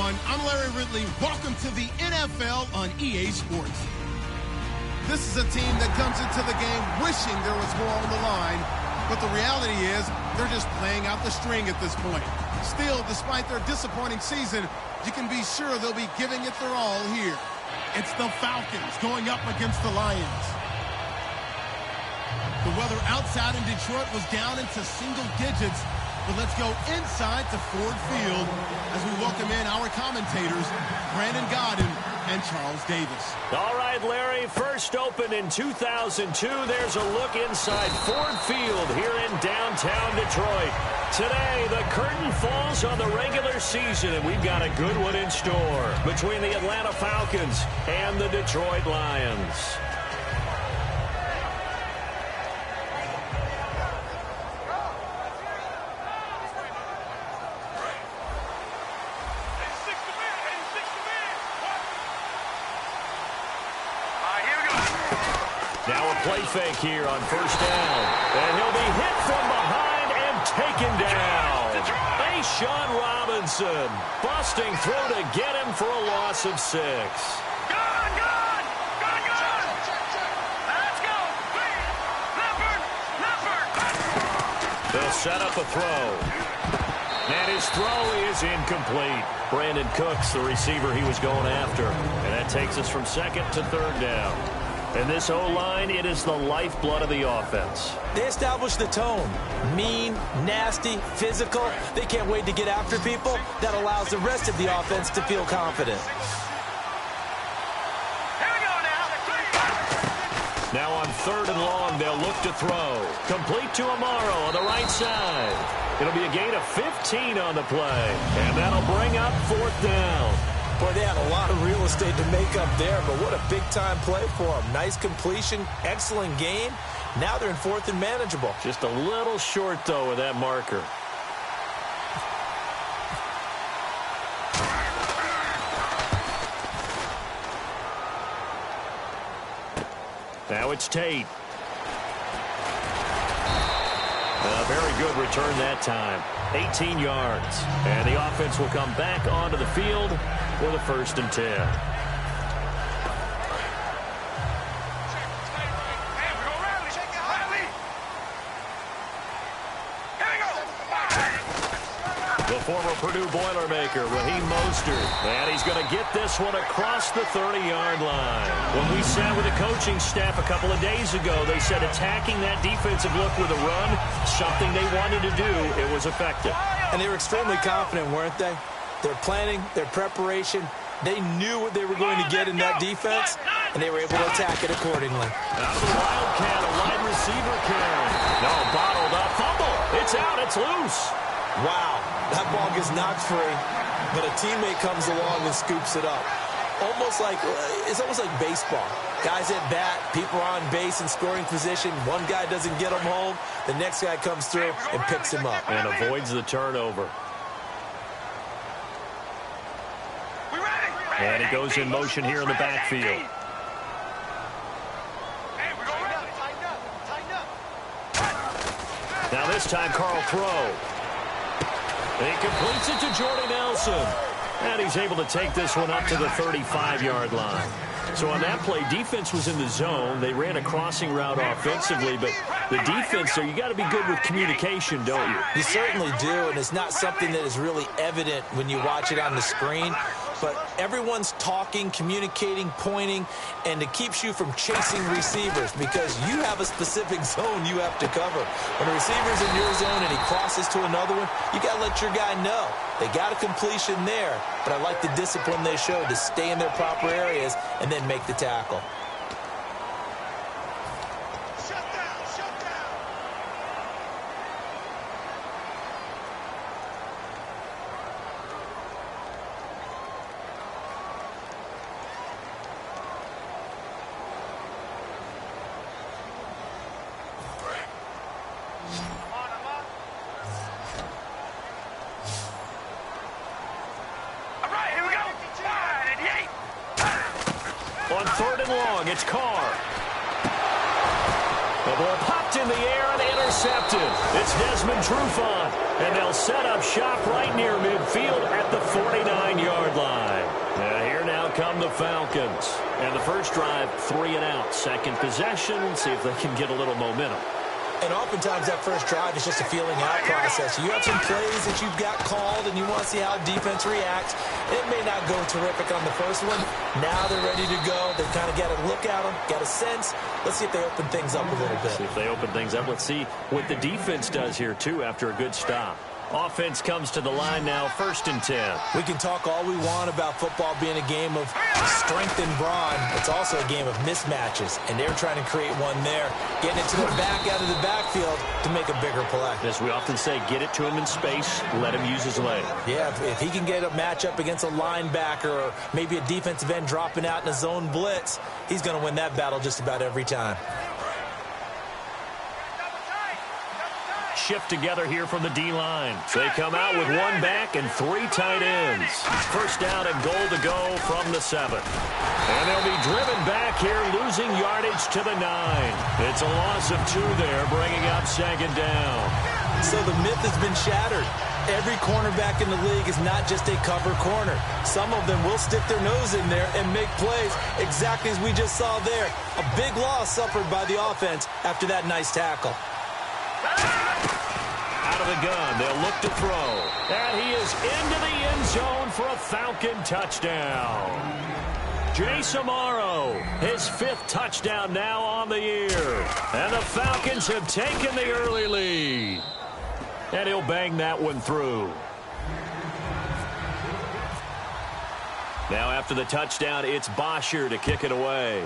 everyone. I'm Larry Ridley. Welcome to the NFL on EA Sports. This is a team that comes into the game wishing there was more on the line, but the reality is they're just playing out the string at this point. Still, despite their disappointing season, you can be sure they'll be giving it their all here. It's the Falcons going up against the Lions. The weather outside in Detroit was down into single digits. But let's go inside to Ford Field as we welcome in our commentators, Brandon Godden and Charles Davis. All right, Larry, first opened in 2002. There's a look inside Ford Field here in downtown Detroit. Today, the curtain falls on the regular season, and we've got a good one in store between the Atlanta Falcons and the Detroit Lions. Play fake here on first down. And he'll be hit from behind and taken down. Sean Robinson busting through to get him for a loss of 6. Good! Let's go! Leopard! They'll set up a throw. And his throw is incomplete. Brandon Cooks, the receiver he was going after. And that takes us from second to third down. And this O-line, it is the lifeblood of the offense. They established the tone. Mean, nasty, physical. They can't wait to get after people. That allows the rest of the offense to feel confident. Here we go now. Now on third and long, they'll look to throw. Complete to Amaro on the right side. It'll be a gain of 15 on the play. And that'll bring up fourth down. Boy, they had a lot of real estate to make up there, but what a big-time play for them. Nice completion, excellent game. Now they're in fourth and manageable. Just a little short, though, with that marker. Now it's Tate. A very good return that time. 18 yards. And the offense will come back onto the field for the 1st and 10. The former Purdue Boilermaker, Raheem Mostert. And he's going to get this one across the 30-yard line. When we sat with the coaching staff a couple of days ago, they said attacking that defensive look with a run, something they wanted to do, it was effective. And they were extremely confident, weren't they? Their planning, their preparation, they knew what they were going to get in that defense, and they were able to attack it accordingly. Out of the Wildcat, a wide receiver carry. No, bottled up, fumble. It's out, it's loose. Wow, that ball gets knocked free, but a teammate comes along and scoops it up. It's almost like baseball. Guys at bat, people are on base in scoring position. One guy doesn't get him home, the next guy comes through and picks him up. And avoids the turnover. And he goes in motion here in the backfield. Now this time, Carl throw. And he completes it to Jordy Nelson. And he's able to take this one up to the 35-yard line. So on that play, defense was in the zone. They ran a crossing route offensively, but the defense there, you got to be good with communication, don't you? You certainly do, and it's not something that is really evident when you watch it on the screen. But everyone's talking, communicating, pointing, and it keeps you from chasing receivers because you have a specific zone you have to cover. When a receiver's in your zone and he crosses to another one, you got to let your guy know. They got a completion there, but I like the discipline they showed to stay in their proper areas and then make the tackle. On third and long, it's Carr. The ball popped in the air and intercepted. It's Desmond Trufant. And they'll set up shop right near midfield at the 49-yard line. come the Falcons. And the first drive, 3 and out. Second possession, see if they can get a little momentum. And oftentimes that first drive is just a feeling out process. You have some plays that you've got called and you want to see how defense reacts. It may not go terrific on the first one. Now they're ready to go. They've kind of got to look at them, got a sense. Let's see if they open things up a little bit. See if they open things up. Let's see what the defense does here, too, after a good stop. Offense comes to the line now, 1st and 10. We can talk all we want about football being a game of strength and brawn. It's also a game of mismatches, and they're trying to create one there, getting it to the back out of the backfield to make a bigger play. As we often say, get it to him in space, let him use his leg. Yeah, if he can get a matchup against a linebacker or maybe a defensive end dropping out in a zone blitz, he's going to win that battle just about every time. Shift together here from the D-line. They come out with 1 back and 3 tight ends. First down and goal to go from the 7. And they'll be driven back here, losing yardage to the 9. It's a loss of 2 there, bringing up 2nd down. So the myth has been shattered. Every cornerback in the league is not just a cover corner. Some of them will stick their nose in there and make plays exactly as we just saw there. A big loss suffered by the offense after that nice tackle. Out of the gun, they'll look to throw. And he is into the end zone for a Falcon touchdown. Jace Amaro, his 5th touchdown now on the year. And the Falcons have taken the early lead. And he'll bang that one through. Now after the touchdown, it's Bosher to kick it away.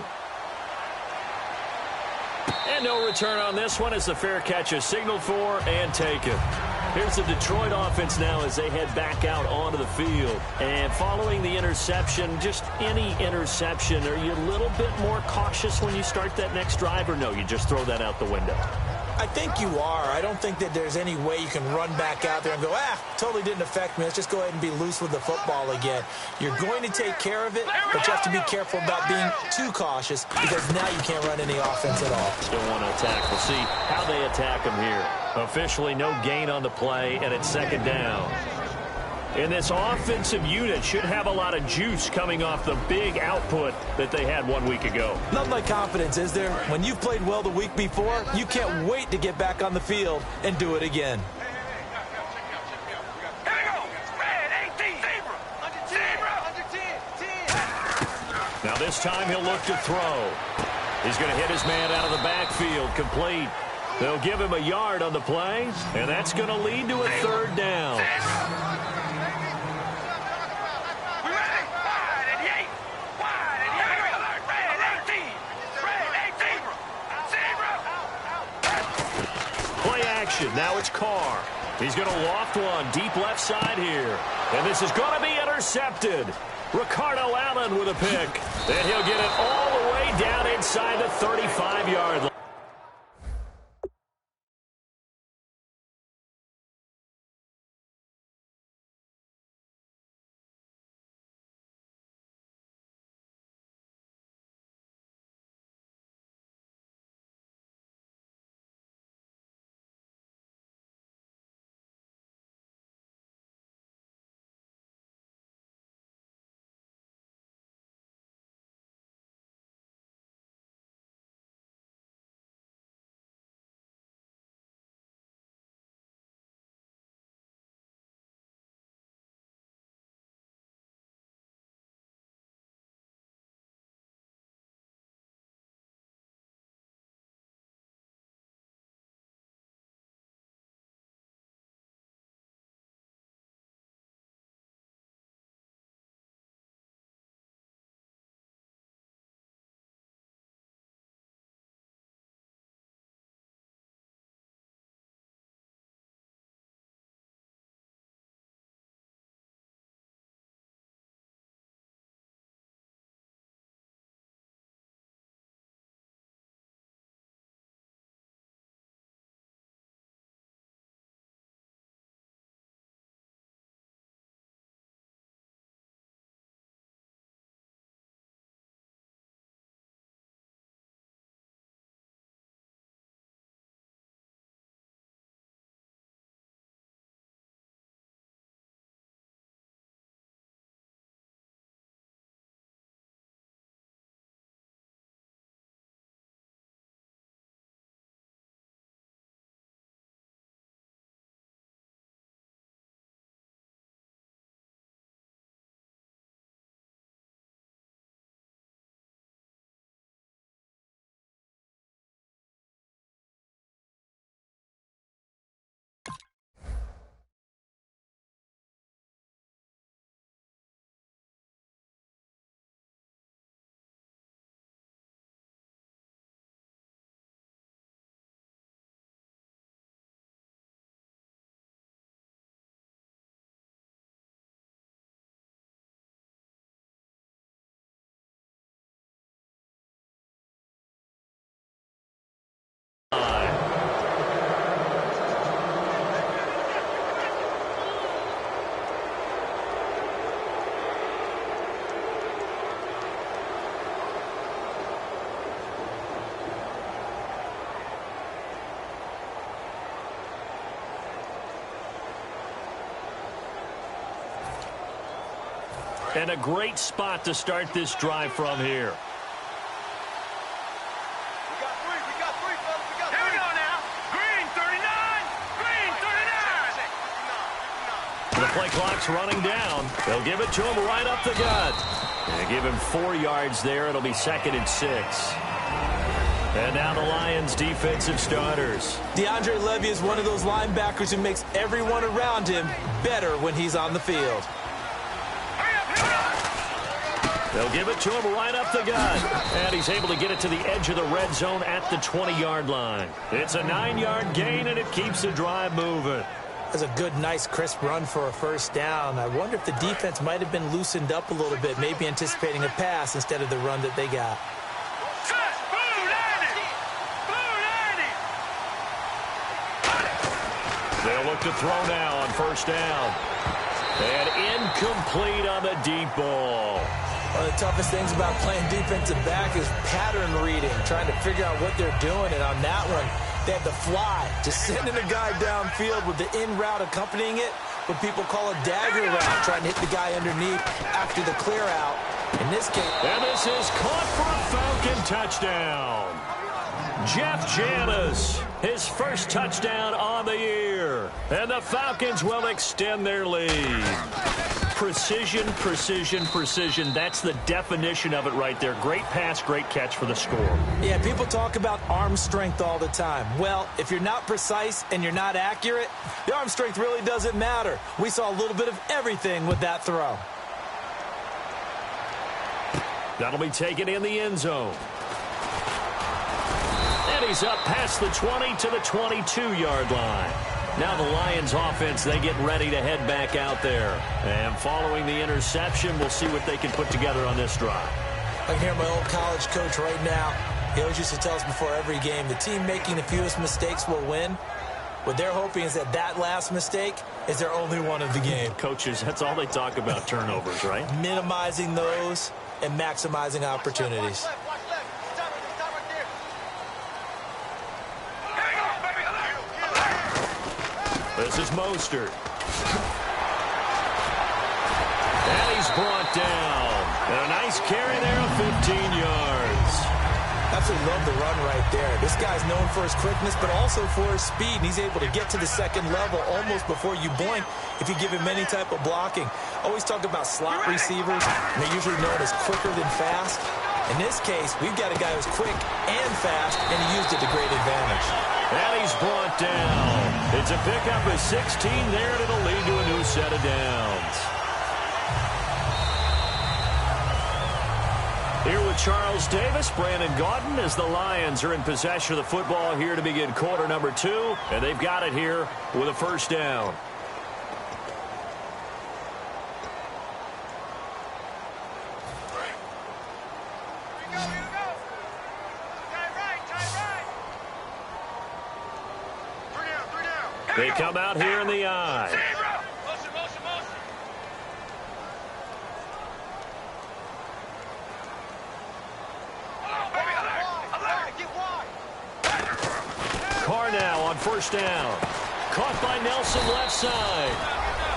And no return on this one as the fair catch is signaled for and taken. Here's the Detroit offense now as they head back out onto the field. And following the interception, just any interception, are you a little bit more cautious when you start that next drive, or no, you just throw that out the window? I think you are. I don't think that there's any way you can run back out there and go, totally didn't affect me. Let's just go ahead and be loose with the football again. You're going to take care of it, but you have to be careful about being too cautious because now you can't run any offense at all. Still want to attack. We'll see how they attack him here. Officially no gain on the play, and it's 2nd down. And this offensive unit should have a lot of juice coming off the big output that they had 1 week ago. Nothing like confidence, is there? When you've played well the week before, you can't wait to get back on the field and do it again. Here we go. Red 18. Zebra. Under 10. Zebra. Under 10. 10. Now this time he'll look to throw. He's going to hit his man out of the backfield. Complete. They'll give him a yard on the play, and that's going to lead to a 3rd down. Now it's Carr. He's going to loft one deep left side here. And this is going to be intercepted. Ricardo Allen with a pick. And he'll get it all the way down inside the 35-yard line. And a great spot to start this drive from here. We got three, fellas. We got three. Here we go now. Green 39. Green 39. The play clock's running down. They'll give it to him right up the gut. And give him 4 yards there. It'll be 2nd and 6. And now the Lions' defensive starters. DeAndre Levy is one of those linebackers who makes everyone around him better when he's on the field. They'll give it to him right up the gut. And he's able to get it to the edge of the red zone at the 20-yard line. It's a 9-yard gain, and it keeps the drive moving. That's a good, nice, crisp run for a first down. I wonder if the defense might have been loosened up a little bit, maybe anticipating a pass instead of the run that they got. They'll look to throw now on first down. And incomplete on the deep ball. One of the toughest things about playing defensive back is pattern reading, trying to figure out what they're doing. And on that one, they had the fly, just sending a guy downfield with the in route accompanying it, what people call a dagger route, trying to hit the guy underneath after the clear out. In this case. And this is caught for a Falcon touchdown. Jeff Janis, his first touchdown on the year. And the Falcons will extend their lead. Precision, precision, precision. That's the definition of it right there. Great pass, great catch for the score. Yeah, people talk about arm strength all the time. Well, if you're not precise and you're not accurate, the arm strength really doesn't matter. We saw a little bit of everything with that throw. That'll be taken in the end zone. And he's up past the 20 to the 22-yard line. Now the Lions offense, they get ready to head back out there. And following the interception, we'll see what they can put together on this drive. I can hear my old college coach right now. He always used to tell us before every game, the team making the fewest mistakes will win. What they're hoping is that that last mistake is their only one of the game. Coaches, that's all they talk about, turnovers, right? Minimizing those and maximizing opportunities. This is Mostert. And he's brought down. And a nice carry there of 15 yards. Absolutely love the run right there. This guy's known for his quickness, but also for his speed. And he's able to get to the second level almost before you blink if you give him any type of blocking. Always talk about slot receivers, and they're usually known as quicker than fast. In this case, we've got a guy who's quick and fast, and he used it to great advantage. And he's brought down. It's a pickup of 16 there, and it'll lead to a new set of downs. Here with Charles Davis, Brandon Gaudin, as the Lions are in possession of the football here to begin quarter number 2, and they've got it here with a first down. They come out here in the eye. Carr now on first down. Caught by Nelson left side.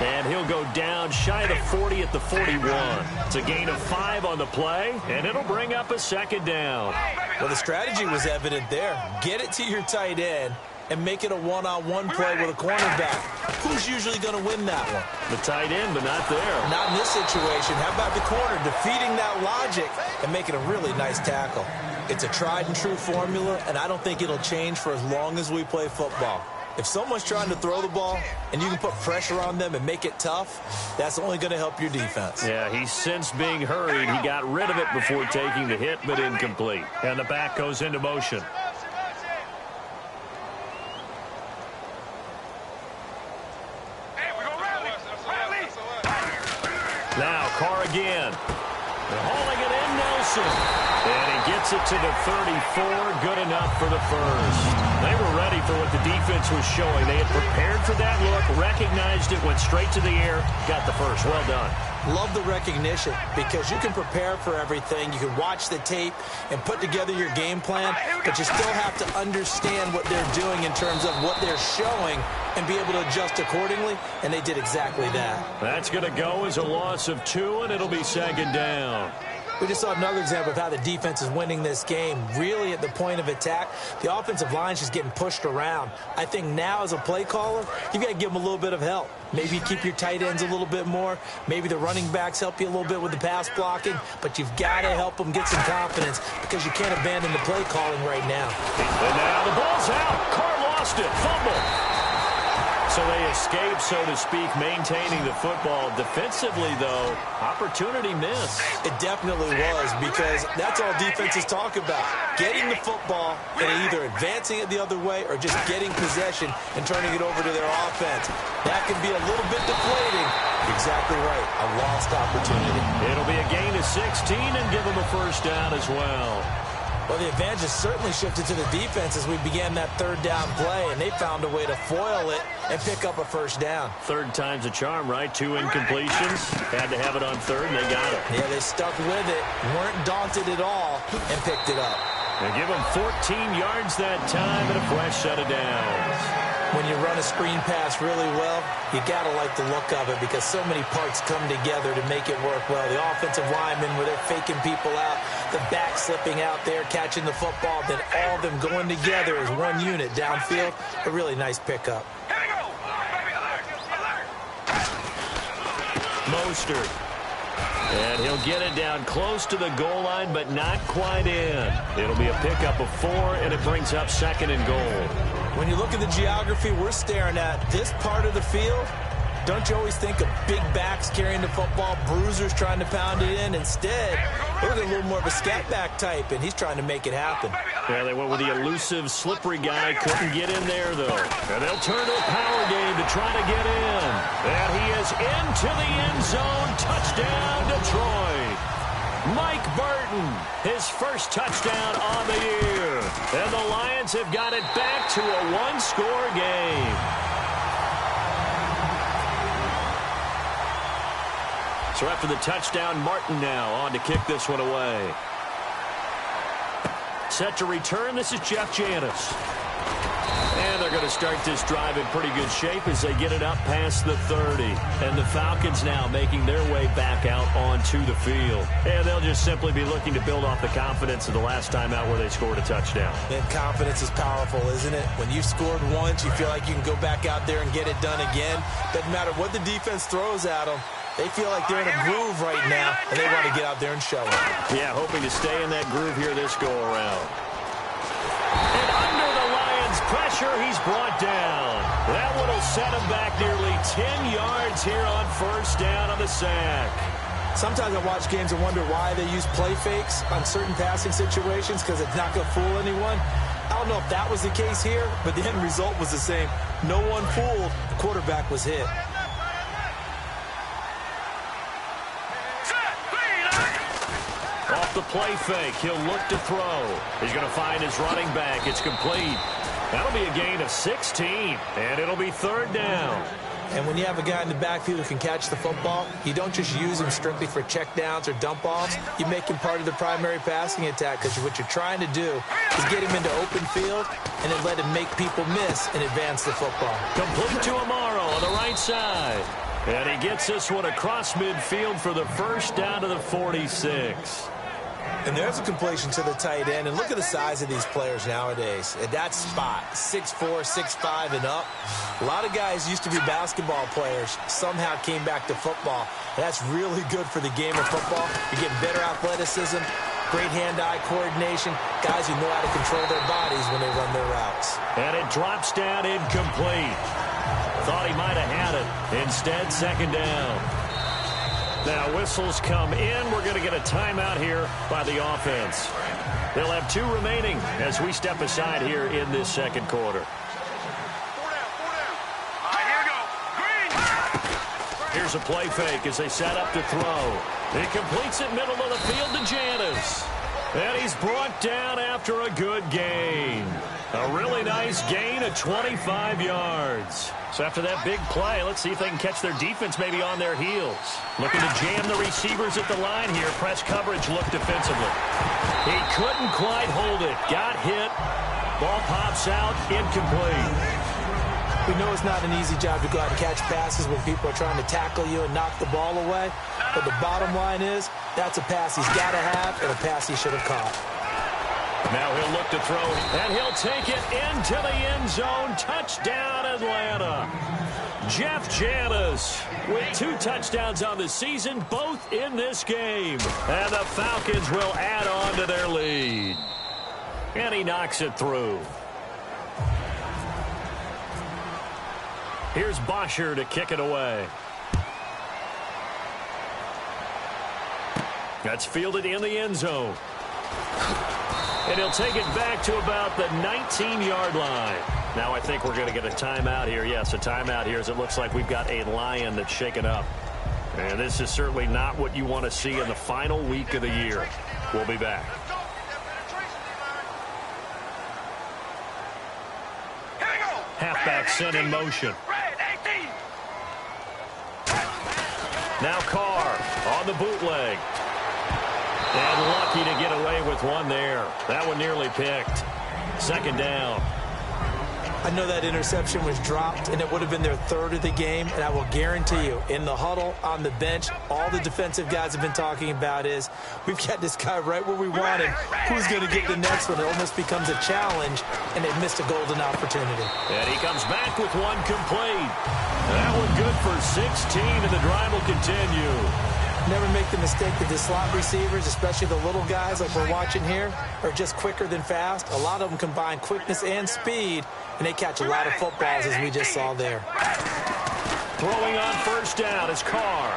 And he'll go down shy of the 40 at the 41. It's a gain of 5 on the play, and it'll bring up a second down. Well, the strategy was evident there. Get it to your tight end and make it a one-on-one play with a cornerback. Who's usually going to win that one? The tight end, but not there. Not in this situation. How about the corner defeating that logic and making a really nice tackle? It's a tried-and-true formula, and I don't think it'll change for as long as we play football. If someone's trying to throw the ball and you can put pressure on them and make it tough, that's only going to help your defense. Yeah, he's since being hurried. He got rid of it before taking the hit, but incomplete. And the back goes into motion. Now Carr again. They're hauling it in, Nelson. And he gets it to the 34. Good enough for the first. They were ready for what the defense was showing. They had prepared for that look, recognized it, went straight to the air, got the first. Well done. Love the recognition because you can prepare for everything. You can watch the tape and put together your game plan, but you still have to understand what they're doing in terms of what they're showing and be able to adjust accordingly, and they did exactly that. That's going to go as a loss of 2, and it'll be second down. We just saw another example of how the defense is winning this game. Really at the point of attack, the offensive line is just getting pushed around. I think now as a play caller, you've got to give them a little bit of help. Maybe you keep your tight ends a little bit more. Maybe the running backs help you a little bit with the pass blocking. But you've got to help them get some confidence because you can't abandon the play calling right now. And now the ball's out. Carr lost it. Fumble. So they escape, so to speak, maintaining the football. Defensively, though, opportunity missed. It definitely was because that's all defenses talk about. Getting the football and either advancing it the other way or just getting possession and turning it over to their offense. That can be a little bit deflating. Exactly right. A lost opportunity. It'll be a gain of 16 and give them a first down as well. Well, the advantage has certainly shifted to the defense as we began that third down play, and they found a way to foil it and pick up a first down. Third time's a charm, right? 2 incompletions. Had to have it on third, and they got it. Yeah, they stuck with it, weren't daunted at all, and picked it up. They give them 14 yards that time and a fresh set of downs. When you run a screen pass really well, you got to like the look of it because so many parts come together to make it work well. The offensive linemen, where they're faking people out, the back slipping out there, catching the football, then all of them going together as one unit downfield. A really nice pickup. Mostert. And he'll get it down close to the goal line, but not quite in. It'll be a pickup of 4, and it brings up second and goal. When you look at the geography we're staring at, this part of the field, don't you always think of big backs carrying the football, bruisers trying to pound it in? Instead, look at a little more of a scat back type, and he's trying to make it happen. Yeah, they went with the elusive, slippery guy. Couldn't get in there, though. And they'll turn to a power game to try to get in. And he is into the end zone. Touchdown, Detroit. Mike Burton, his first touchdown on the year. And the Lions have got it back to a one-score game. So after the touchdown, Martin now on to kick this one away. Set to return, this is Jeff Janis. And they're going to start this drive in pretty good shape as they get it up past the 30. And the Falcons now making their way back out onto the field. And they'll just simply be looking to build off the confidence of the last time out where they scored a touchdown. And confidence is powerful, isn't it? When you've scored once, you feel like you can go back out there and get it done again. Doesn't matter what the defense throws at them. They feel like they're in a groove right now, and they want to get out there and show it. Yeah, hoping to stay in that groove here this go-around. And under the Lions' pressure, he's brought down. That one will set him back nearly 10 yards here on first down on the sack. Sometimes I watch games and wonder why they use play fakes on certain passing situations because it's not going to fool anyone. I don't know if that was the case here, but the end result was the same. No one fooled. The quarterback was hit. Off the play fake, he'll look to throw. He's going to find his running back. It's complete. That'll be a gain of 16, and it'll be third down. And when you have a guy in the backfield who can catch the football, you don't just use him strictly for checkdowns or dump-offs. You make him part of the primary passing attack because what you're trying to do is get him into open field and then let him make people miss and advance the football. Complete to Amaro on the right side. And he gets this one across midfield for the first down to the 46. And there's a completion to the tight end. And look at the size of these players nowadays. At that spot, 6'4", 6'5", and up. A lot of guys used to be basketball players. Somehow came back to football. And that's really good for the game of football. You're getting better athleticism, great hand-eye coordination. Guys who know how to control their bodies when they run their routes. And it drops down incomplete. Thought he might have had it. Instead, second down. Now whistles come in. We're going to get a timeout here by the offense. They'll have 2 remaining as we step aside here in this second quarter. Here's a play fake as they set up to throw. He completes it middle of the field to Janis. And he's brought down after a good gain. A really nice gain of 25 yards. So after that big play, let's see if they can catch their defense maybe on their heels. Looking to jam the receivers at the line here. Press coverage look defensively. He couldn't quite hold it. Got hit. Ball pops out. Incomplete. We know it's not an easy job to go out and catch passes when people are trying to tackle you and knock the ball away. But the bottom line is, that's a pass he's got to have and a pass he should have caught. Now he'll look to throw, and he'll take it into the end zone. Touchdown, Atlanta. Jeff Janis with 2 touchdowns on the season, both in this game. And the Falcons will add on to their lead. And he knocks it through. Here's Bosher to kick it away. That's fielded in the end zone. And he'll take it back to about the 19-yard line. Now I think we're going to get a timeout here. Yes, a timeout here as it looks like we've got a Lion that's shaken up. And this is certainly not what you want to see in the final week of the year. We'll be back. Halfback set in motion. Now Carr on the bootleg. And lucky to get away with one there. That one nearly picked. Second down. I know that interception was dropped, and it would have been their 3rd of the game, and I will guarantee you, in the huddle, on the bench, all the defensive guys have been talking about is, we've got this guy right where we want him. Who's going to get the next one? It almost becomes a challenge, and they've missed a golden opportunity. And he comes back with one complete. That one good for 16, and the drive will continue. Never make the mistake that the slot receivers, especially the little guys like we're watching here, are just quicker than fast. A lot of them combine quickness and speed, and they catch a lot of footballs, as we just saw there. Throwing on first down is Carr.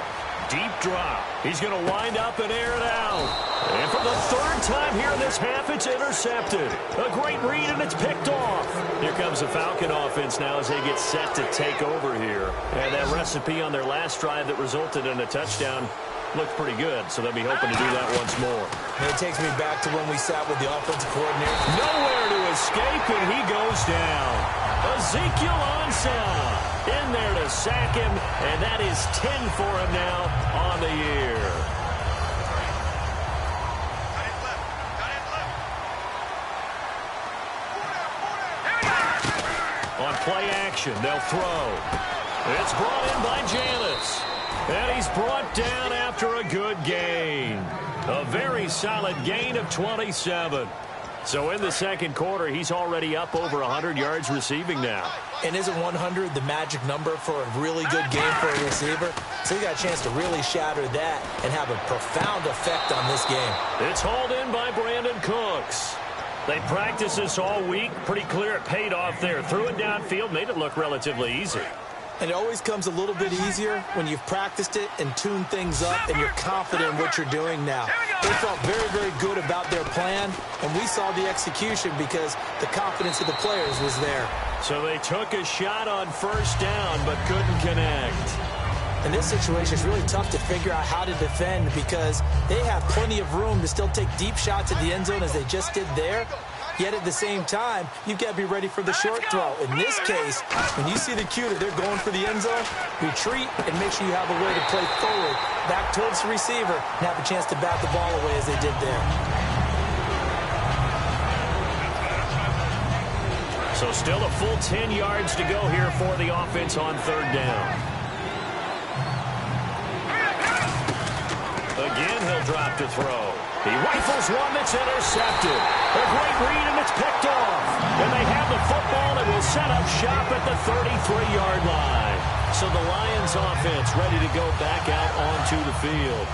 Deep drop. He's going to wind up and air it out. And for the 3rd time here in this half, it's intercepted. A great read, and it's picked off. Here comes the Falcon offense now as they get set to take over here. And that recipe on their last drive that resulted in a touchdown looked pretty good, so they'll be hoping to do that once more. And it takes me back to when we sat with the offensive coordinator. Nowhere to escape, and he goes down. Ezekiel Ansah in there to sack him, and that is 10 for him now on the year. On play action, they'll throw. It's brought in by Janis. And he's brought down after a good gain. A very solid gain of 27. So in the second quarter, he's already up over 100 yards receiving now. And isn't 100 the magic number for a really good game for a receiver? So he got a chance to really shatter that and have a profound effect on this game. It's hauled in by Brandon Cooks. They practiced this all week. Pretty clear it paid off there. Threw it downfield, made it look relatively easy. And it always comes a little bit easier when you've practiced it and tuned things up and you're confident in what you're doing now. They felt very, very good about their plan, and we saw the execution because the confidence of the players was there. So they took a shot on first down but couldn't connect. In this situation, it's really tough to figure out how to defend because they have plenty of room to still take deep shots at the end zone as they just did there. Yet at the same time, you've got to be ready for the short throw. In this case, when you see the cue that they're going for the end zone, retreat and make sure you have a way to play forward, back towards the receiver, and have a chance to bat the ball away as they did there. So still a full 10 yards to go here for the offense on third down. Again, he'll drop to throw. He rifles one that's intercepted. A great read, and it's picked off. And they have the football and will set up shop at the 33-yard line. So the Lions offense ready to go back out onto the field.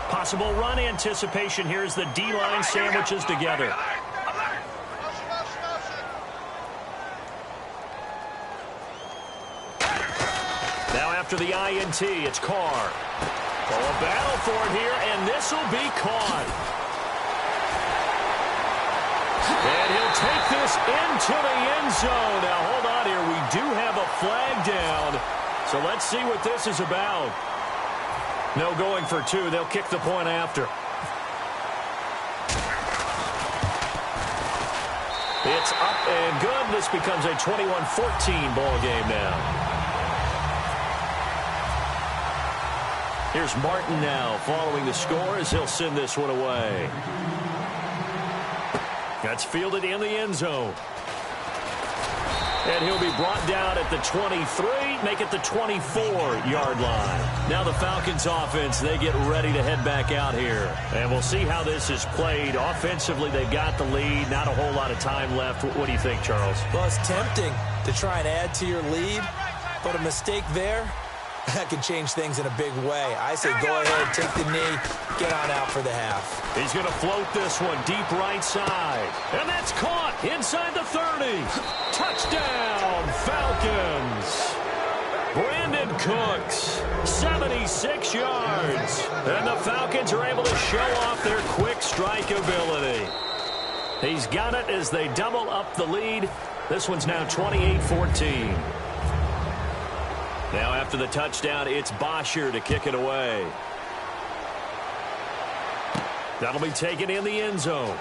Possible run anticipation here as the D-line sandwiches together. Now after the INT, it's Carr. Oh, a battle for it here, and this will be caught. And he'll take this into the end zone. Now, hold on here. We do have a flag down. So let's see what this is about. No going for two. They'll kick the point after. It's up and good. This becomes a 21-14 ball game now. Here's Martin now following the score as he'll send this one away. That's fielded in the end zone. And he'll be brought down at the 23, make it the 24-yard line. Now the Falcons offense, they get ready to head back out here. And we'll see how this is played. Offensively, they've got the lead. Not a whole lot of time left. What do you think, Charles? Well, it's tempting to try and add to your lead, but a mistake there, that could change things in a big way. I say go ahead, take the knee, get on out for the half. He's going to float this one deep right side. And that's caught inside the 30. Touchdown, Falcons. Brandon Cooks, 76 yards. And the Falcons are able to show off their quick strike ability. He's got it as they double up the lead. This one's now 28-14. Now after the touchdown, it's Bosher to kick it away. That'll be taken in the end zone.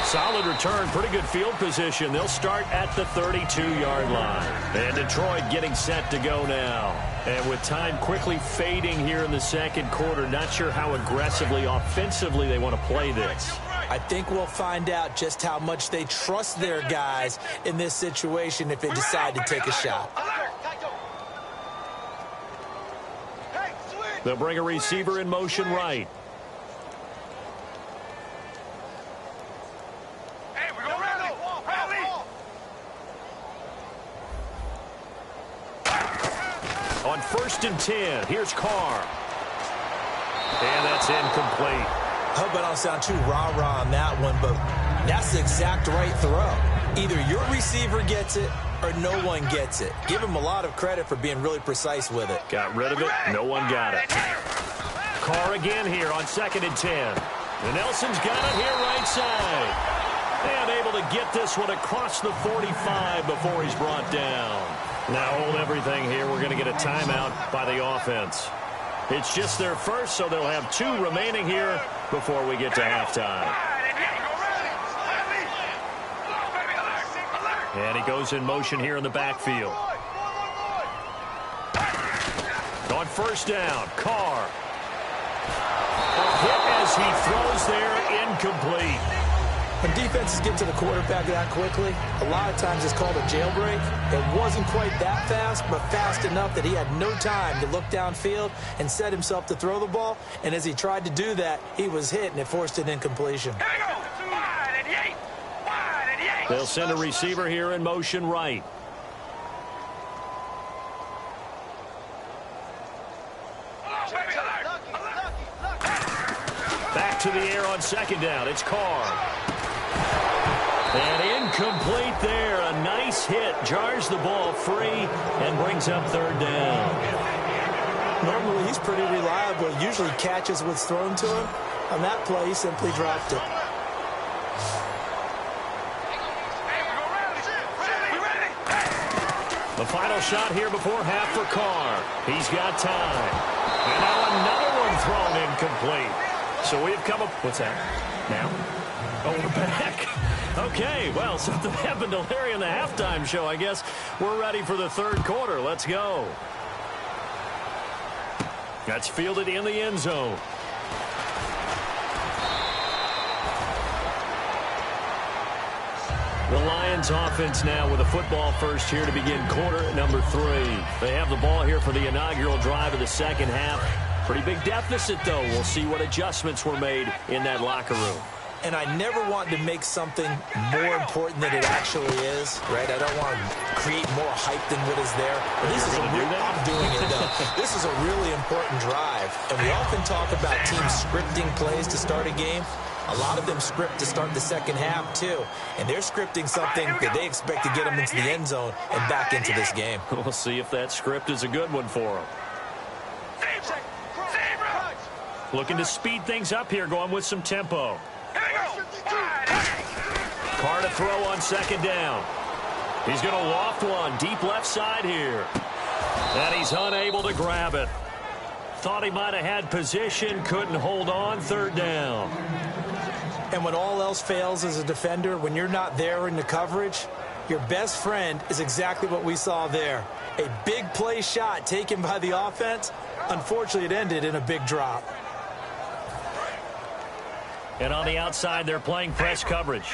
Solid return, pretty good field position. They'll start at the 32-yard line. And Detroit getting set to go now. And with time quickly fading here in the second quarter, not sure how aggressively, offensively they want to play this. I think we'll find out just how much they trust their guys in this situation if they decide to take a shot. They'll bring a receiver in motion right. On 1st and 10, here's Carr. And that's incomplete. I hope I don't sound too rah-rah on that one, but that's the exact right throw. Either your receiver gets it or no one gets it. Give him a lot of credit for being really precise with it. Got rid of it. No one got it. Carr again here on 2nd and 10. And Nelson's got it here right side. And able to get this one across the 45 before he's brought down. Now hold everything here. We're going to get a timeout by the offense. It's just their first, so they'll have 2 remaining here before we get to halftime. And he goes in motion here in the backfield. On 1st down, Carr. A hit as he throws there, incomplete. When defenses get to the quarterback that quickly, a lot of times it's called a jailbreak. It wasn't quite that fast, but fast enough that he had no time to look downfield and set himself to throw the ball. And as he tried to do that, he was hit, and it forced an incompletion. They'll send a receiver here in motion right. Back to the air on 2nd down. It's Carr. And incomplete there. A nice hit. Jars the ball free and brings up 3rd down. Normally he's pretty reliable. Usually catches what's thrown to him. On that play, he simply dropped it. The final shot here before half for Carr. He's got time. And now another one thrown incomplete. So we've come up. What's that? Now? Oh, we're back. Okay, well, something happened to Larry in the halftime show, I guess. We're ready for the 3rd quarter. Let's go. That's fielded in the end zone. The Lions offense now with a football first here to begin quarter number 3. They have the ball here for the inaugural drive of the second half. Pretty big deficit, though. We'll see what adjustments were made in that locker room. And I never want to make something more important than it actually is, right? I don't want to create more hype than what is there. But this is I'm doing it, though. This is a really important drive. And we often talk about teams scripting plays to start a game. A lot of them script to start the second half, too. And they're scripting something that they expect to get them into the end zone and back into this game. We'll see if that script is a good one for them. Looking to speed things up here, going with some tempo. Carr to throw on 2nd down. He's going to loft one deep left side here. And he's unable to grab it. Thought he might have had position, couldn't hold on, 3rd down. And when all else fails as a defender, when you're not there in the coverage, your best friend is exactly what we saw there. A big play shot taken by the offense. Unfortunately, it ended in a big drop. And on the outside, they're playing press coverage.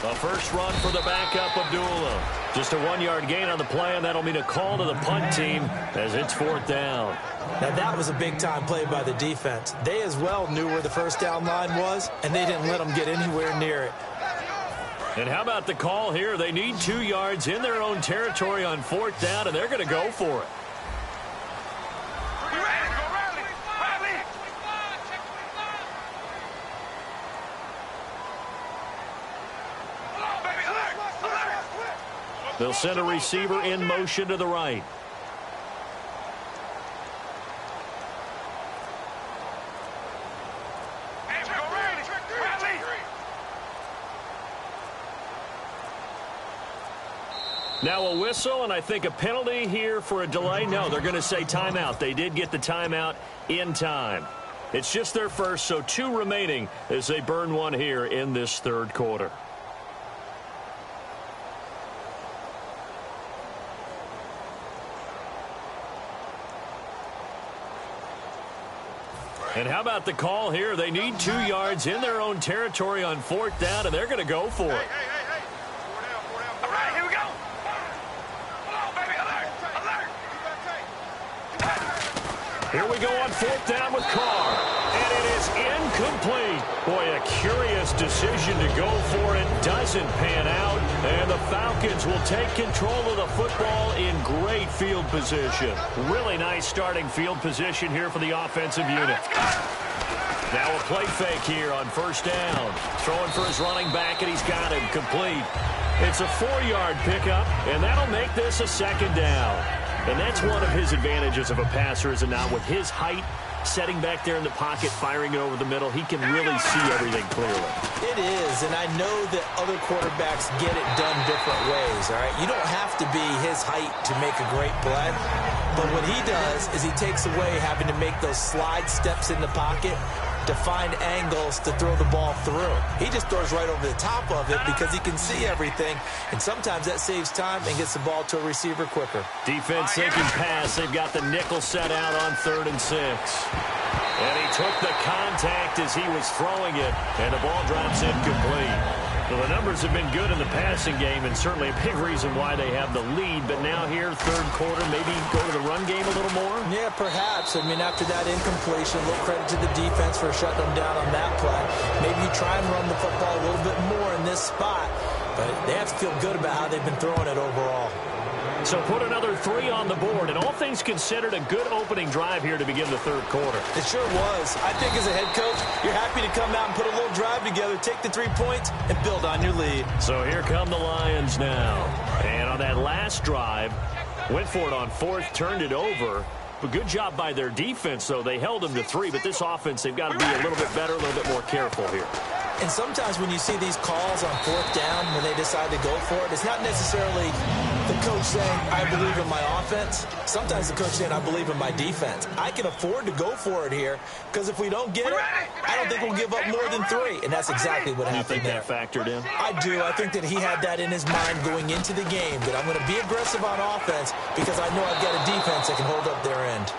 The first run for the backup, Abdullah. Just a 1-yard gain on the play, and that'll mean a call to the punt team as it's 4th down. Now, that was a big-time play by the defense. They as well knew where the first down line was, and they didn't let them get anywhere near it. And how about the call here? They need 2 yards in their own territory on 4th down, and they're going to go for it. They'll send a receiver in motion to the right. Now a whistle, and I think a penalty here for a delay. No, they're going to say timeout. They did get the timeout in time. It's just their first, so 2 remaining as they burn one here in this 3rd quarter. And how about the call here? They need 2 yards in their own territory on 4th down, and they're going to go for it. All right, here we go. Come on, baby, alert. Here we go on 4th down with Carr. And it is incomplete. Boy, a curious decision to go for it. Doesn't pan out. And the Falcons will take control of the football in great field position. Really nice starting field position here for the offensive unit. Now a play fake here on 1st down. Throwing for his running back, and he's got him complete. It's a 4-yard pickup, and that'll make this a 2nd down. And that's one of his advantages of a passer, is it not? With his height, setting back there in the pocket, firing it over the middle, he can really see everything clearly. It is, and I know that other quarterbacks get it done different ways, all right? You don't have to be his height to make a great play, but what he does is he takes away having to make those slide steps in the pocket to find angles to throw the ball through. He just throws right over the top of it because he can see everything, and sometimes that saves time and gets the ball to a receiver quicker. Defense thinking pass. They've got the nickel set out on 3rd and 6. And he took the contact as he was throwing it, and the ball drops incomplete. Well, the numbers have been good in the passing game, and certainly a big reason why they have the lead. But now here, 3rd quarter, maybe go to the run game a little more? Yeah, perhaps. I mean, after that incompletion, a little credit to the defense for shutting them down on that play. Maybe you try and run the football a little bit more in this spot, but they have to feel good about how they've been throwing it overall. So put another 3 on the board, and all things considered, a good opening drive here to begin the 3rd quarter. It sure was. I think as a head coach, you're happy to come out and put a little drive together, take the 3 points, and build on your lead. So here come the Lions now. And on that last drive, went for it on 4th, turned it over. But good job by their defense, though. They held them to 3, but this offense, they've got to be a little bit better, a little bit more careful here. And sometimes when you see these calls on 4th down, when they decide to go for it, it's not necessarily the coach saying, I believe in my offense. Sometimes the coach saying, I believe in my defense. I can afford to go for it here, because if we don't get it, I don't think we'll give up more than 3. And that's exactly what happened there. You think that factored in? I do. I think that he had that in his mind going into the game, that I'm going to be aggressive on offense because I know I've got a defense that can hold up their end.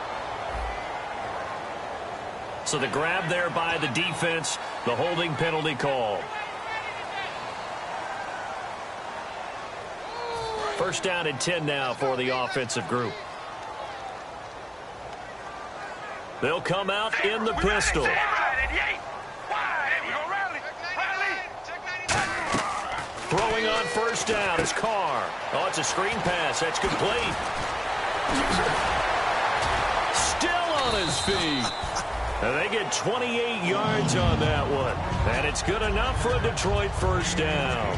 So the grab there by the defense, the holding penalty call. 1st down and 10 now for the offensive group. They'll come out in the pistol. Throwing on 1st down is Carr. Oh, it's a screen pass. That's complete. Still on his feet. And they get 28 yards on that one. And it's good enough for a Detroit 1st down.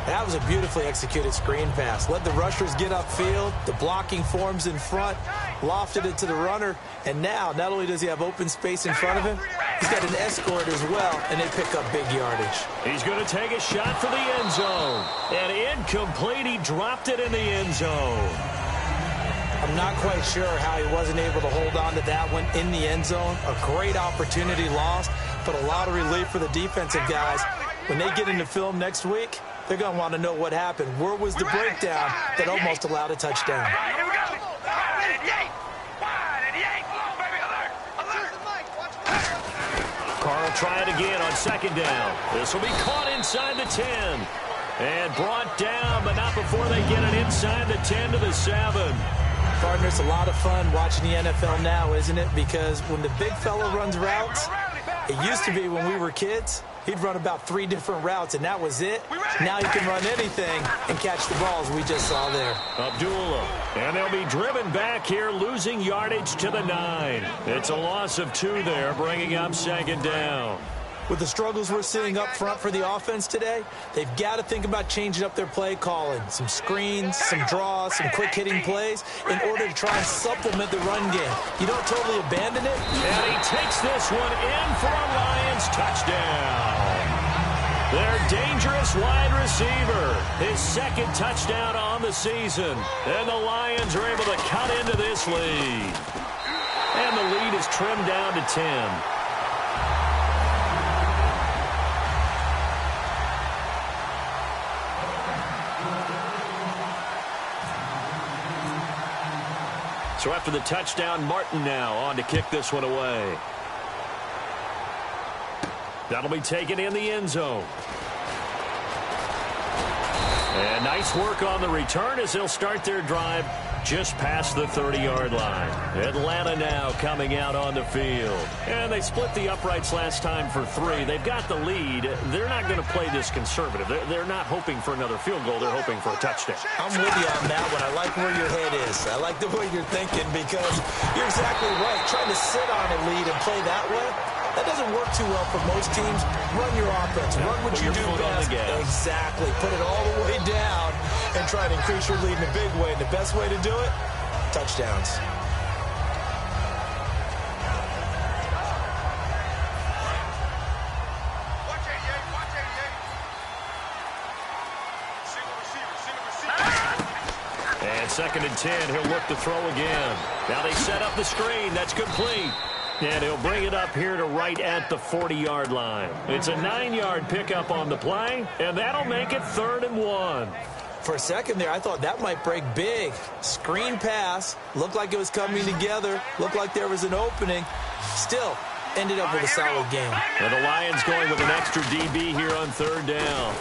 That was a beautifully executed screen pass. Let the rushers get upfield. The blocking forms in front. Lofted it to the runner. And now, not only does he have open space in front of him, he's got an escort as well, and they pick up big yardage. He's going to take a shot for the end zone. And incomplete. He dropped it in the end zone. A I'm not quite sure how he wasn't able to hold on to that one in the end zone. A great opportunity lost, but a lot of relief for the defensive guys. When they get into film next week, they're going to want to know what happened. Where was the breakdown that almost allowed a touchdown? Here we go. Wide and yank. Wide and yank. Baby, alert. Alert. Carl try it again on second down. This will be caught inside the 10. And brought down, but not before they get it inside the 10 to the 7. Partner, it's a lot of fun watching the NFL now, isn't it? Because when the big fella runs routes, it used to be when we were kids, he'd run about 3 different routes, and that was it. Now he can run anything and catch the balls we just saw there. Abdullah. And they'll be driven back here, losing yardage to the 9. It's a loss of 2 there, bringing up second down. With the struggles we're seeing up front for the offense today, they've got to think about changing up their play calling. Some screens, some draws, some quick-hitting plays in order to try and supplement the run game. You don't totally abandon it. And he takes this one in for a Lions touchdown. Their dangerous wide receiver, his second touchdown on the season. And the Lions are able to cut into this lead. And the lead is trimmed down to 10. So after the touchdown, Martin now on to kick this one away. That'll be taken in the end zone. And nice work on the return as they'll start their drive just past the 30-yard line. Atlanta now coming out on the field. And they split the uprights last time for 3. They've got the lead. They're not going to play this conservative. They're not hoping for another field goal. They're hoping for a touchdown. I'm with you on that one. I like where your head is. I like the way you're thinking because you're exactly right. Trying to sit on a lead and play that way, that doesn't work too well for most teams. Run your offense. Run what you do best. Exactly. Put it all the way down and try to increase your lead in a big way. And the best way to do it, touchdowns. And second and 10, he'll look to throw again. Now they set up the screen. That's complete. And he'll bring it up here to right at the 40-yard line. It's a 9-yard pickup on the play, and that'll make it 3rd and 1. For a second there, I thought that might break big. Screen pass. Looked like it was coming together. Looked like there was an opening. Still, ended up with a solid game. And the Lions going with an extra DB here on 3rd down.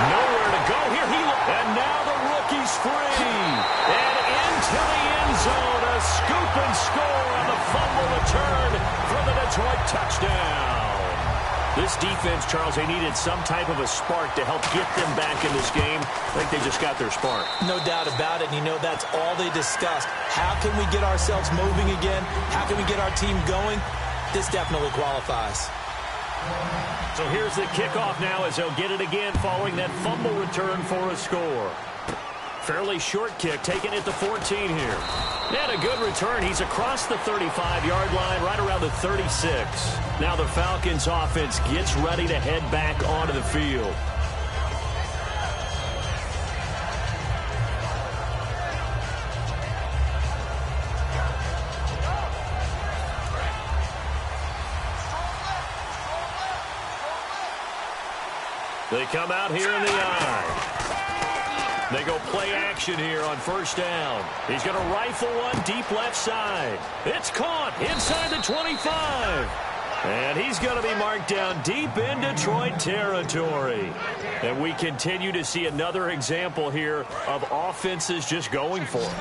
Nowhere to go here. And now the rookie's free. And into the end zone. A scoop and score on the fumble return for the Detroit touchdown. This defense, Charles, they needed some type of a spark to help get them back in this game. I think they just got their spark. No doubt about it. And you know, that's all they discussed. How can we get ourselves moving again? How can we get our team going? This definitely qualifies. So here's the kickoff now as they'll get it again following that fumble return for a score. Fairly short kick, taking it to 14 here. And a good return. He's across the 35-yard line, right around the 36. Now the Falcons offense gets ready to head back onto the field. They come out here in the eye. They go play action here on 1st down. He's going to rifle one deep left side. It's caught inside the 25. And he's going to be marked down deep in Detroit territory. And we continue to see another example here of offenses just going for it.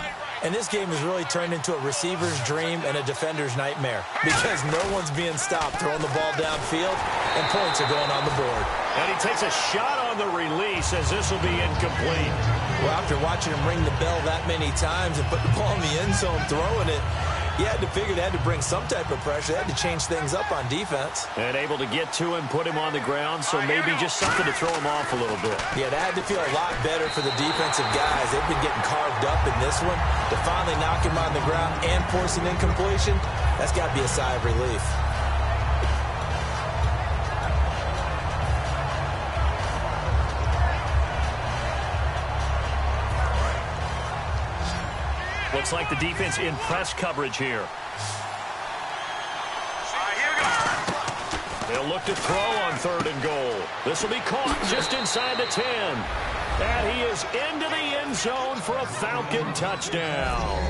And this game has really turned into a receiver's dream and a defender's nightmare because no one's being stopped throwing the ball downfield, and points are going on the board. And he takes a shot on the release as this will be incomplete. Well, after watching him ring the bell that many times and put the ball in the end zone throwing it, you had to figure they had to bring some type of pressure. They had to change things up on defense. And able to get to him, put him on the ground, so maybe just something to throw him off a little bit. Yeah, that had to feel a lot better for the defensive guys. They've been getting carved up in this one. To finally knock him on the ground and force an incompletion, that's got to be a sigh of relief. Well, Looks like the defense in press coverage here. They'll look to throw on 3rd and goal. This will be caught just inside the 10. And he is into the end zone for a Falcon touchdown.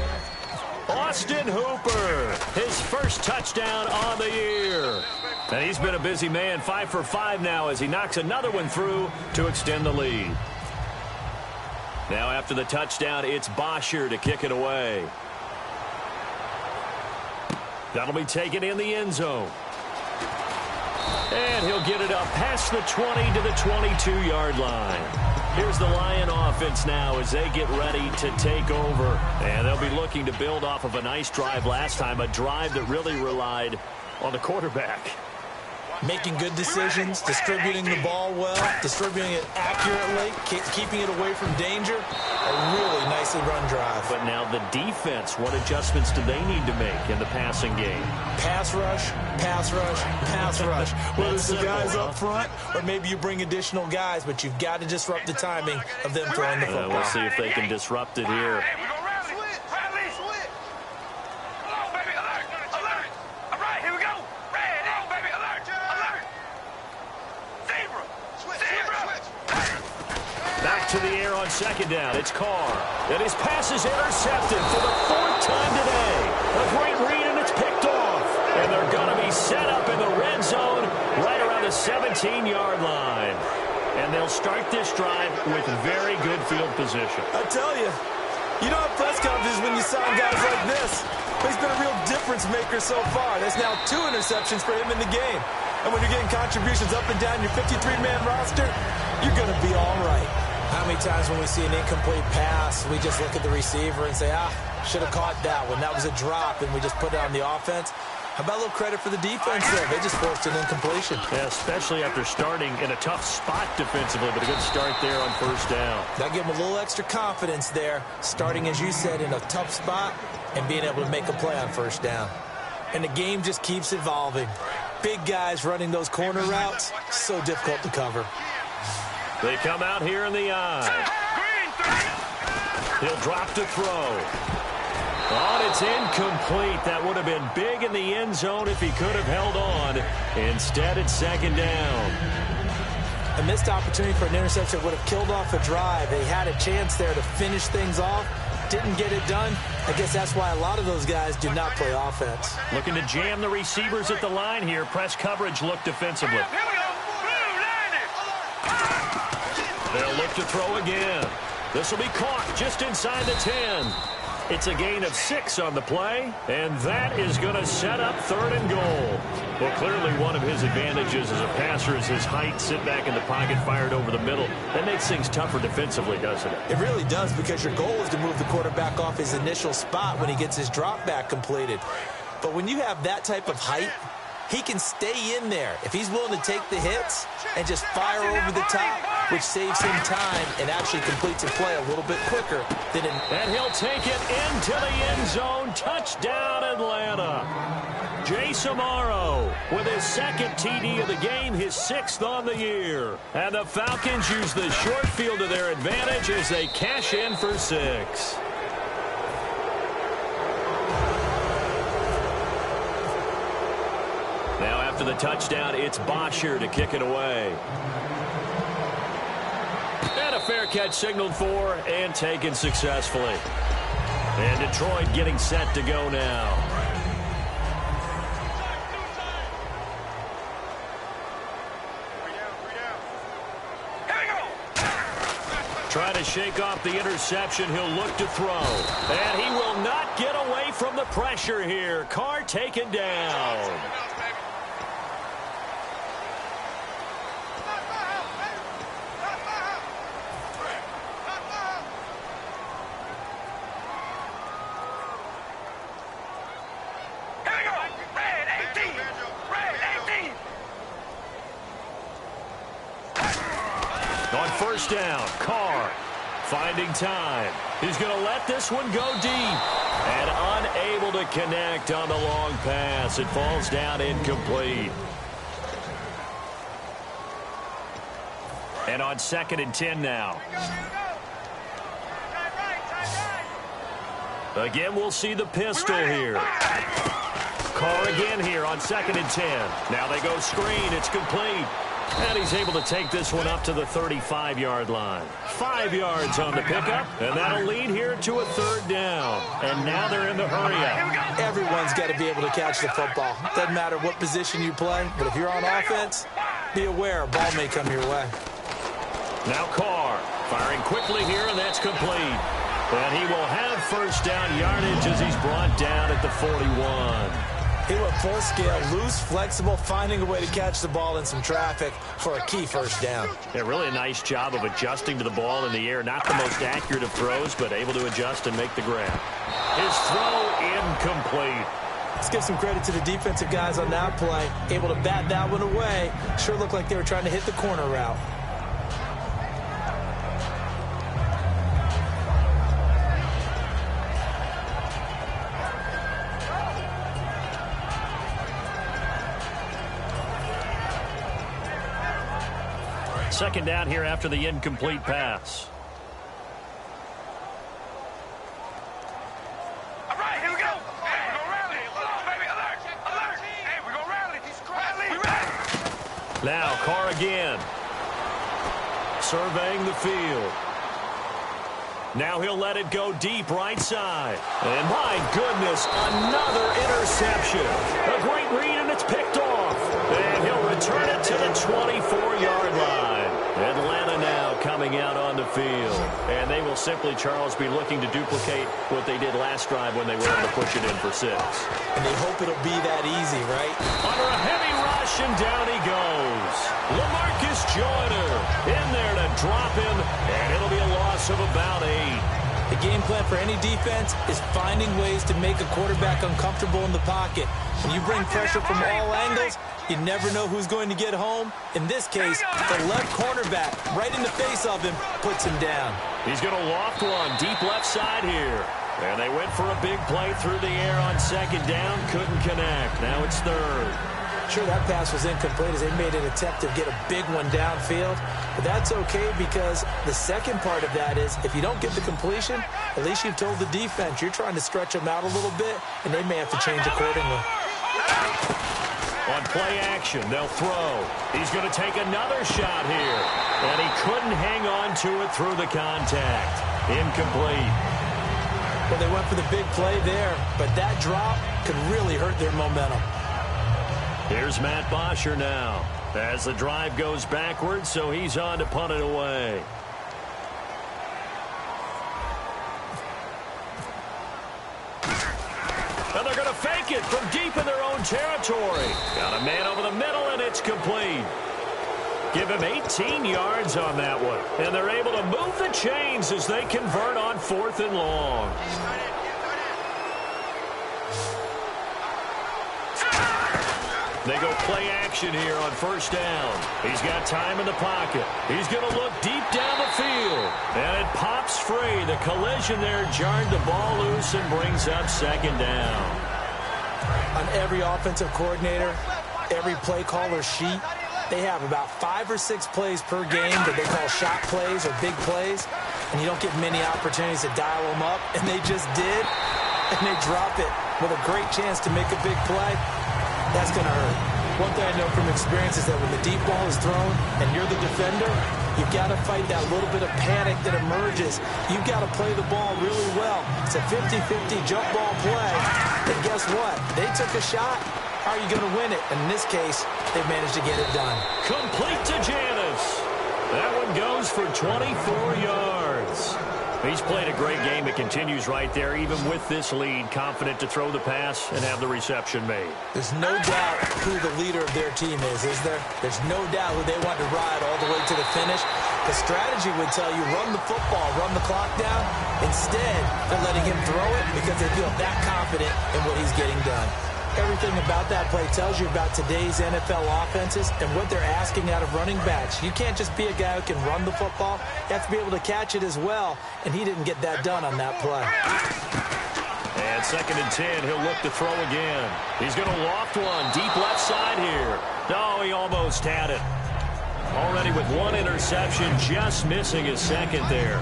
Austin Hooper, his first touchdown on the year. And he's been a busy man, 5 for 5 now as he knocks another one through to extend the lead. Now after the touchdown, it's Bosher to kick it away. That'll be taken in the end zone. And he'll get it up past the 20 to the 22-yard line. Here's the Lion offense now as they get ready to take over. And they'll be looking to build off of a nice drive last time, a drive that really relied on the quarterback. Making good decisions, distributing the ball well, distributing it accurately, keeping it away from danger. A really nicely run drive. But now the defense, what adjustments do they need to make in the passing game? Pass rush, pass rush, pass rush. Whether it's the guys up front or maybe you bring additional guys, but you've got to disrupt the timing of them throwing the football. We'll see if they can disrupt it here. Back to the air on 2nd down. It's Carr. And his pass is intercepted for the 4th time today. A great read, and it's picked off. And they're going to be set up in the red zone right around the 17-yard line. And they'll start this drive with very good field position. I tell you, you don't have press conferences when you sign guys like this. But he's been a real difference maker so far. That's now 2 interceptions for him in the game. And when you're getting contributions up and down your 53-man roster, you're going to be all right. How many times when we see an incomplete pass, we just look at the receiver and say, should have caught that one. That was a drop, and we just put it on the offense. How about a little credit for the defense there? They just forced an incompletion. Yeah, especially after starting in a tough spot defensively, but a good start there on 1st down. That gave them a little extra confidence there, starting, as you said, in a tough spot and being able to make a play on 1st down. And the game just keeps evolving. Big guys running those corner routes, so difficult to cover. They come out here in the eye. He'll drop to throw. Oh, it's incomplete. That would have been big in the end zone if he could have held on. Instead, it's 2nd down. A missed opportunity for an interception would have killed off a drive. They had a chance there to finish things off. Didn't get it done. I guess that's why a lot of those guys do not play offense. Looking to jam the receivers at the line here. Press coverage look defensively. They'll look to throw again. This will be caught just inside the 10. It's a gain of 6 on the play, and that is going to set up 3rd and goal. Well, clearly one of his advantages as a passer is his height. Sit back in the pocket, fired over the middle. That makes things tougher defensively, doesn't it? It really does, because your goal is to move the quarterback off his initial spot when he gets his drop back completed. But when you have that type of height, he can stay in there if he's willing to take the hits and just fire over the top, which saves him time and actually completes a play a little bit quicker than in. And he'll take it into the end zone. Touchdown, Atlanta. Jace Amaro with his 2nd TD of the game, his 6th on the year. And the Falcons use the short field to their advantage as they cash in for 6. Now after the touchdown, it's Bosher to kick it away. And a fair catch signaled for and taken successfully. And Detroit getting set to go now. Trying to shake off the interception. He'll look to throw. And he will not get away from the pressure here. Carr taken down. On 1st down, Carr finding time. He's going to let this one go deep. And unable to connect on the long pass. It falls down incomplete. And on 2nd and 10 now. Again, we'll see the pistol here. Carr again here on 2nd and 10. Now they go screen. It's complete. And he's able to take this one up to the 35-yard line. 5 yards on the pickup, and that'll lead here to a 3rd down. And now they're in the hurry-up. Everyone's got to be able to catch the football. Doesn't matter what position you play, but if you're on offense, be aware a ball may come your way. Now Carr firing quickly here, and that's complete. And he will have 1st down yardage as he's brought down at the 41. He went full scale, loose, flexible, finding a way to catch the ball in some traffic for a key 1st down. Yeah, really a nice job of adjusting to the ball in the air. Not the most accurate of throws, but able to adjust and make the grab. His throw incomplete. Let's give some credit to the defensive guys on that play. Able to bat that one away. Sure looked like they were trying to hit the corner route. Second down here after the incomplete pass. All right, here we go. Hey, we go rally. Baby, alert, alert. Hey, we go rally. We ready. Now Carr again. Surveying the field. Now he'll let it go deep right side. And my goodness, another interception. A great read, and it's picked off. And he'll return it to the 24-yard line. Atlanta now coming out on the field. And they will simply, Charles, be looking to duplicate what they did last drive when they were able to push it in for 6. And they hope it'll be that easy, right? Under a heavy rush, and down he goes. LaMarcus Joyner in there to drop him, and it'll be a loss of about 8. The game plan for any defense is finding ways to make a quarterback uncomfortable in the pocket. When you bring pressure from all angles, you never know who's going to get home. In this case, the left cornerback, right in the face of him, puts him down. He's going to loft one deep left side here. And they went for a big play through the air on 2nd down. Couldn't connect. Now it's 3rd. Sure, that pass was incomplete as they made an attempt to get a big one downfield. But that's okay because the second part of that is if you don't get the completion, at least you've told the defense you're trying to stretch them out a little bit, and they may have to change accordingly. On play action, they'll throw. He's going to take another shot here. And he couldn't hang on to it through the contact. Incomplete. Well, they went for the big play there, but that drop could really hurt their momentum. Here's Matt Bosher now as the drive goes backwards, so he's on to punt it away. And they're going to fake it from deep in their own territory. Got a man over the middle, and it's complete. Give him 18 yards on that one. And they're able to move the chains as they convert on 4th and long. They go play action here on 1st down. He's got time in the pocket. He's going to look deep down the field. And it pops free. The collision there jarred the ball loose and brings up 2nd down. On every offensive coordinator, every play caller sheet, they have about 5 or 6 plays per game that they call shot plays or big plays. And you don't get many opportunities to dial them up. And they just did. And they drop it with a great chance to make a big play. That's going to hurt. One thing I know from experience is that when the deep ball is thrown and you're the defender, you've got to fight that little bit of panic that emerges. You've got to play the ball really well. It's a 50-50 jump ball play. And guess what? They took a shot. How are you going to win it? And in this case, they managed to get it done. Complete to Janis. That one goes for 24 yards. He's played a great game. It continues right there, even with this lead, confident to throw the pass and have the reception made. There's no doubt who the leader of their team is there? There's no doubt who they want to ride all the way to the finish. The strategy would tell you run the football, run the clock down. Instead, they're letting him throw it because they feel that confident in what he's getting done. Everything about that play tells you about today's NFL offenses and what they're asking out of running backs. You can't just be a guy who can run the football. You have to be able to catch it as well, and he didn't get that done on that play. And 2nd and 10, he'll look to throw again. He's going to loft one deep left side here. Oh, he almost had it. Already with one interception, just missing his second there.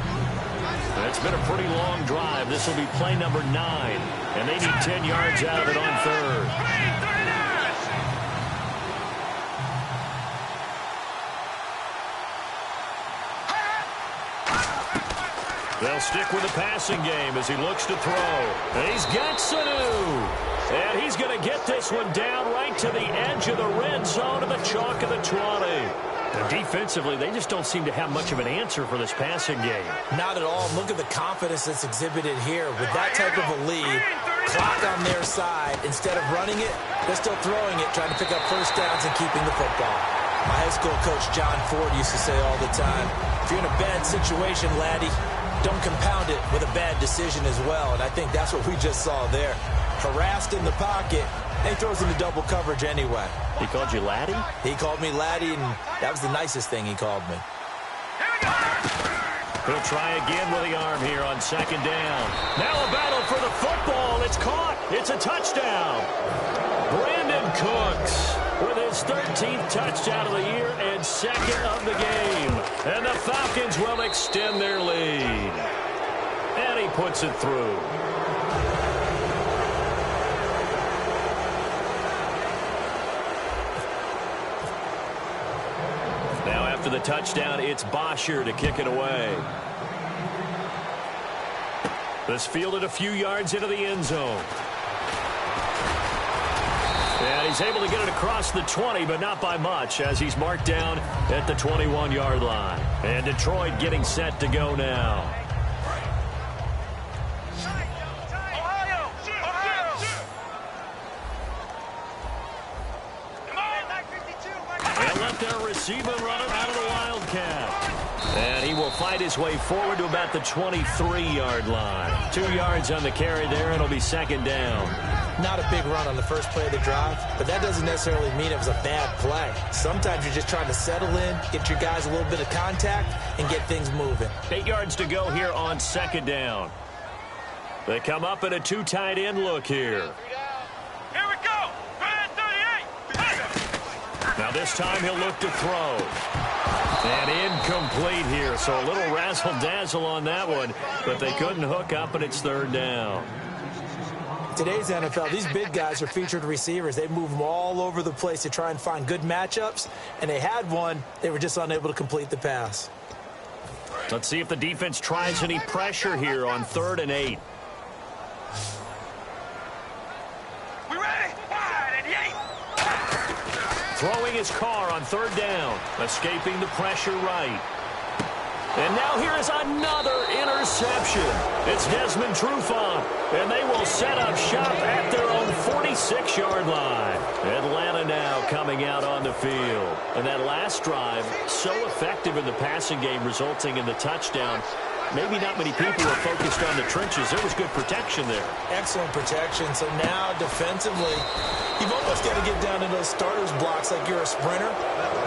It's been a pretty long drive. This will be play number 9. And they need 10 yards out of it on third. They'll stick with the passing game as he looks to throw. And he's got Sanu. And he's going to get this one down right to the edge of the red zone of the chalk of the 20. And defensively, they just don't seem to have much of an answer for this passing game. Not at all. Look at the confidence that's exhibited here. With that type of a lead, clock on their side, instead of running it, they're still throwing it, trying to pick up first downs and keeping the football. My high school coach, John Ford, used to say all the time, if you're in a bad situation, laddie, don't compound it with a bad decision as well. And I think that's what we just saw there. Harassed in the pocket, and he throws into double coverage anyway. He called you laddie? He called me laddie, and that was the nicest thing he called me. He'll try again with the arm here on second down. Now a battle for the football. It's caught. It's a touchdown. Brandon Cooks with his 13th touchdown of the year and second of the game. And the Falcons will extend their lead. And he puts it through. Now after the touchdown, it's Bosher to kick it away. This fielded a few yards into the end zone. And he's able to get it across the 20, but not by much, as he's marked down at the 21-yard line. And Detroit getting set to go now. They'll let their receiver run it out of the Wildcat. And he will fight his way forward to about the 23-yard line. 2 yards on the carry there, and it'll be second down. Not a big run on the first play of the drive, but that doesn't necessarily mean it was a bad play. Sometimes you're just trying to settle in, get your guys a little bit of contact, and get things moving. 8 yards to go here on second down. They come up in a 2 tight end look here. Here we go. 38. Now this time he'll look to throw. And incomplete here, so a little razzle-dazzle on that one, but they couldn't hook up, and it's third down. Today's NFL, these big guys are featured receivers. They move them all over the place to try and find good matchups, and they had one. They were just unable to complete the pass. Let's see if the defense tries any pressure here on 3rd and 8. We ready? Wide and yay. Throwing his car on 3rd down, escaping the pressure right. And now here is another interception. It's Desmond Trufant, and they will set up shop at their own 46-yard line. Atlanta now coming out on the field. And that last drive, so effective in the passing game, resulting in the touchdown. Maybe not many people are focused on the trenches. There was good protection there. Excellent protection. So now defensively, you've almost got to get down in those starters blocks like you're a sprinter.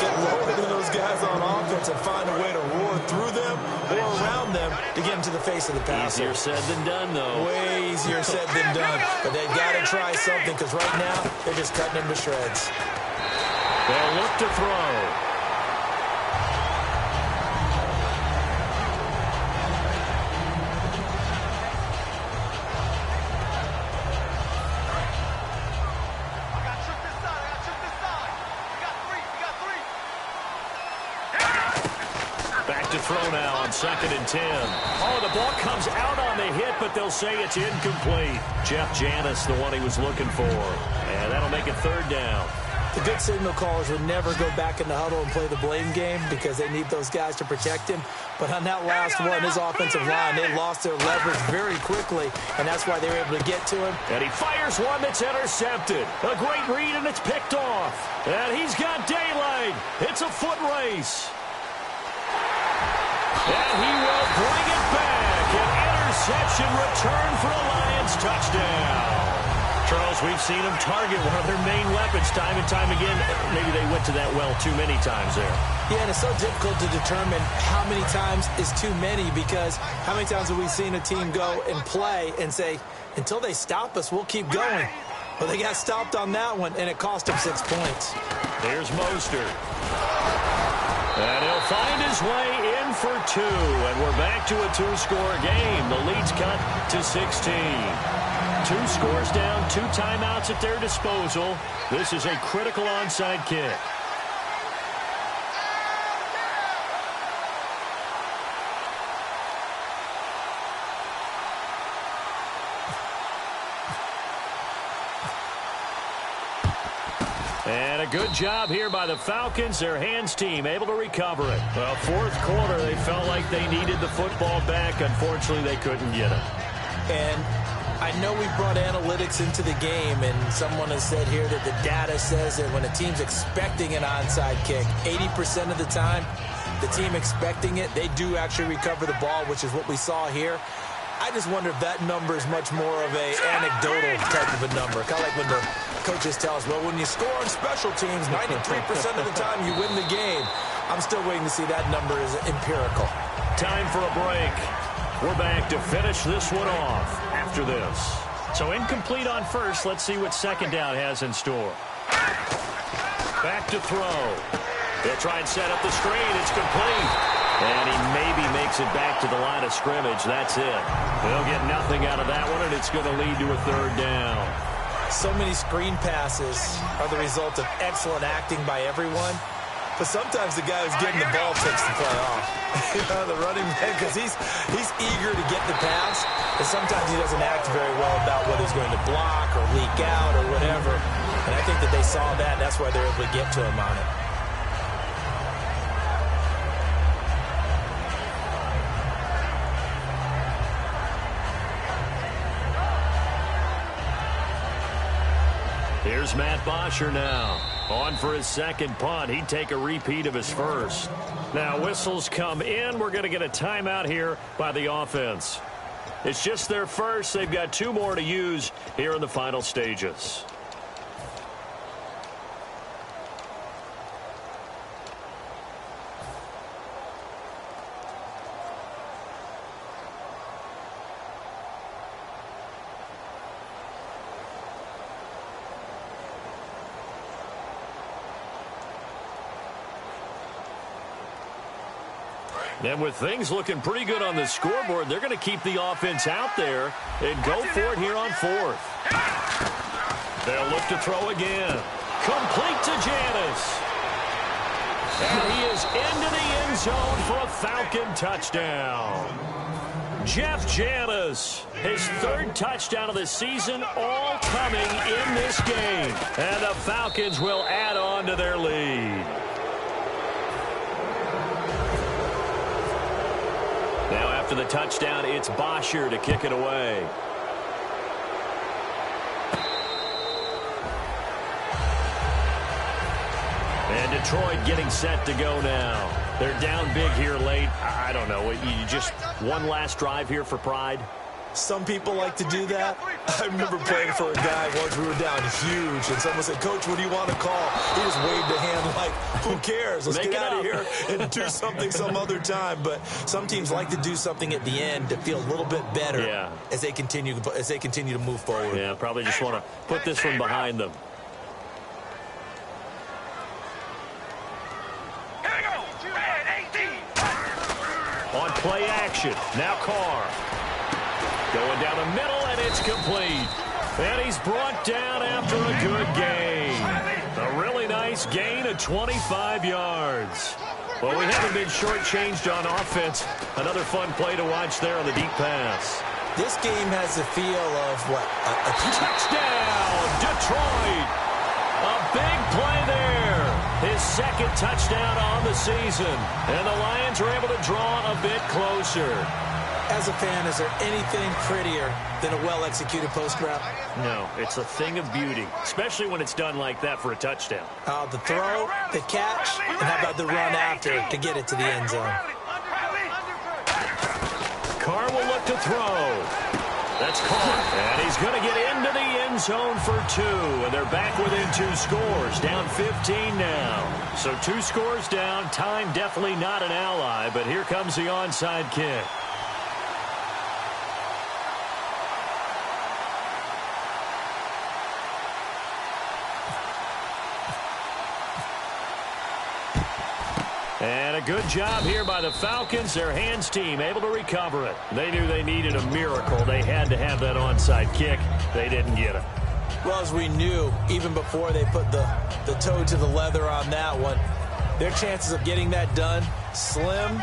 Get lower than those guys on offense and find a way to roar through them or around them to get into the face of the passer. Easier said than done, though. Way easier said than done. But they've got to try something because right now they're just cutting them to shreds. They'll look to throw. Throw now on 2nd and 10. Oh, the ball comes out on the hit, but they'll say it's incomplete. Jeff Janis, the one he was looking for. And that'll make it 3rd down. The good signal callers would never go back in the huddle and play the blame game because they need those guys to protect him. But on that last one, his offensive line, they lost their leverage very quickly, and that's why they were able to get to him. And he fires one that's intercepted. A great read, and it's picked off. And he's got daylight. It's a foot race. And he will bring it back. An interception return for a Lions touchdown. Charles, we've seen them target one of their main weapons time and time again. Maybe they went to that well too many times there. Yeah, and it's so difficult to determine how many times is too many because how many times have we seen a team go and play and say, until they stop us, we'll keep going. Well, they got stopped on that one, and it cost them 6 points. There's Mostert. And he'll find his way in for 2, and we're back to a 2-score game. The lead's cut to 16. 2 scores down, 2 timeouts at their disposal. This is a critical onside kick. And a good job here by the Falcons. Their hands team able to recover it. Well, fourth quarter, they felt like they needed the football back. Unfortunately, they couldn't get it. And I know we brought analytics into the game, and someone has said here that the data says that when a team's expecting an onside kick, 80% of the time, the team expecting it, they do actually recover the ball, which is what we saw here. I just wonder if that number is much more of a anecdotal type of a number. Kind of like when the coaches tell us, well, when you score on special teams, 93% of the time you win the game. I'm still waiting to see that number is empirical. Time for a break. We're back to finish this one off after this. So incomplete on first. Let's see what second down has in store. Back to throw. He'll try and set up the screen. It's complete. And he maybe makes it back to the line of scrimmage. That's it. They'll get nothing out of that one, and it's going to lead to a third down. So many screen passes are the result of excellent acting by everyone. But sometimes the guy who's getting the ball takes the play off. The running back, because he's eager to get the pass, but sometimes he doesn't act very well about whether he's going to block or leak out or whatever. And I think that they saw that, and that's why they're able to get to him on it. Here's Matt Bosher now. On for his second punt. He'd take a repeat of his first. Now whistles come in. We're going to get a timeout here by the offense. It's just their first. They've got 2 more to use here in the final stages. And with things looking pretty good on the scoreboard, they're going to keep the offense out there and go for it here on 4th. They'll look to throw again. Complete to Janis. And he is into the end zone for a Falcon touchdown. Jeff Janis, his 3rd touchdown of the season, all coming in this game. And the Falcons will add on to their lead. Now after the touchdown, it's Bosher to kick it away. And Detroit getting set to go now. They're down big here late. I don't know. You just one last drive here for pride? Some people like to do that. I remember playing for a guy once we were down huge, and someone said, Coach, what do you want to call? He just waved a hand like, who cares? Let's get out of here and do something some other time. But some teams like to do something at the end to feel a little bit better as they continue to move forward. Yeah, probably just want to put this one behind them. On play action, now Carr. Going down the middle, and it's complete. And he's brought down after a good gain. A really nice gain of 25 yards. Well, we haven't been shortchanged on offense. Another fun play to watch there on the deep pass. This game has the feel of, what, a touchdown, Detroit. A big play there. His 2nd touchdown on the season. And the Lions are able to draw a bit closer. As a fan, is there anything prettier than a well-executed post route? No, it's a thing of beauty, especially when it's done like that for a touchdown. The throw, the catch, and how about the run after to get it to the end zone? Carr will look to throw. That's caught, and he's going to get into the end zone for 2, and they're back within 2 scores, down 15 now. So 2 scores down, time definitely not an ally, but here comes the onside kick. And a good job here by the Falcons. Their hands team able to recover it. They knew they needed a miracle. They had to have that onside kick. They didn't get it. Well, as we knew, even before they put the toe to the leather on that one, their chances of getting that done, slim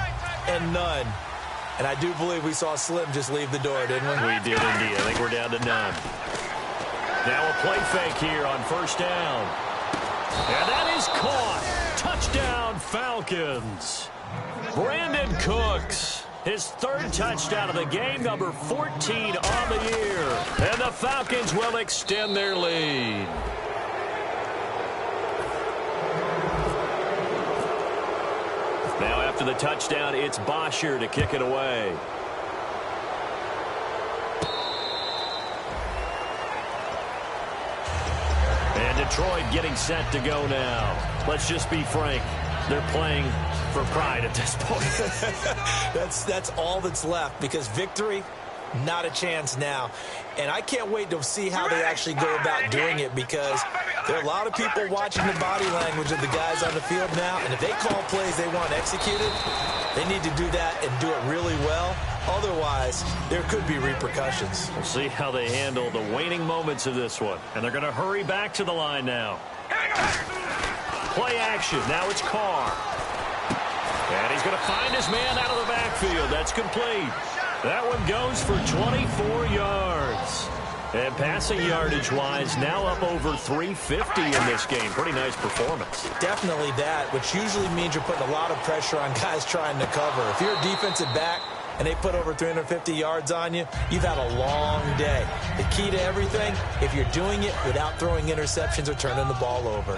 and none. And I do believe we saw Slim just leave the door, didn't we? We did indeed. I think we're down to none. Now a play fake here on first down. And that is caught. Touchdown, Falcons. Brandon Cooks, his third touchdown of the game, number 14 on the year. And the Falcons will extend their lead. Now after the touchdown, it's Bosher to kick it away. And Detroit getting set to go now. Let's just be frank. They're playing for pride at this point. That's all that's left, because victory, not a chance now. And I can't wait to see how they actually go about doing it, because there are a lot of people watching the body language of the guys on the field now, and if they call plays they want executed, they need to do that and do it really well. Otherwise, there could be repercussions. We'll see how they handle the waning moments of this one. And they're going to hurry back to the line now. Play action. Now it's Carr. And he's going to find his man out of the backfield. That's complete. That one goes for 24 yards. And passing yardage-wise, now up over 350 in this game. Pretty nice performance. Definitely that, which usually means you're putting a lot of pressure on guys trying to cover. If you're a defensive back and they put over 350 yards on you, you've had a long day. The key to everything, if you're doing it without throwing interceptions or turning the ball over.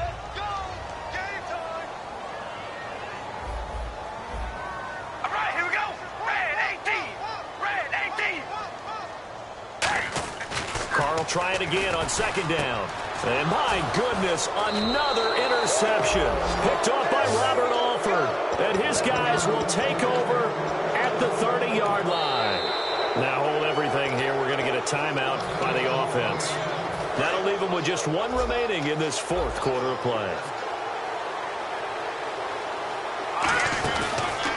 Carl try it again on second down. And my goodness, another interception. Picked off by Robert Alford. And his guys will take over at the 30-yard line. Now hold everything here. We're going to get a timeout by the offense. That'll leave them with just one remaining in this fourth quarter of play.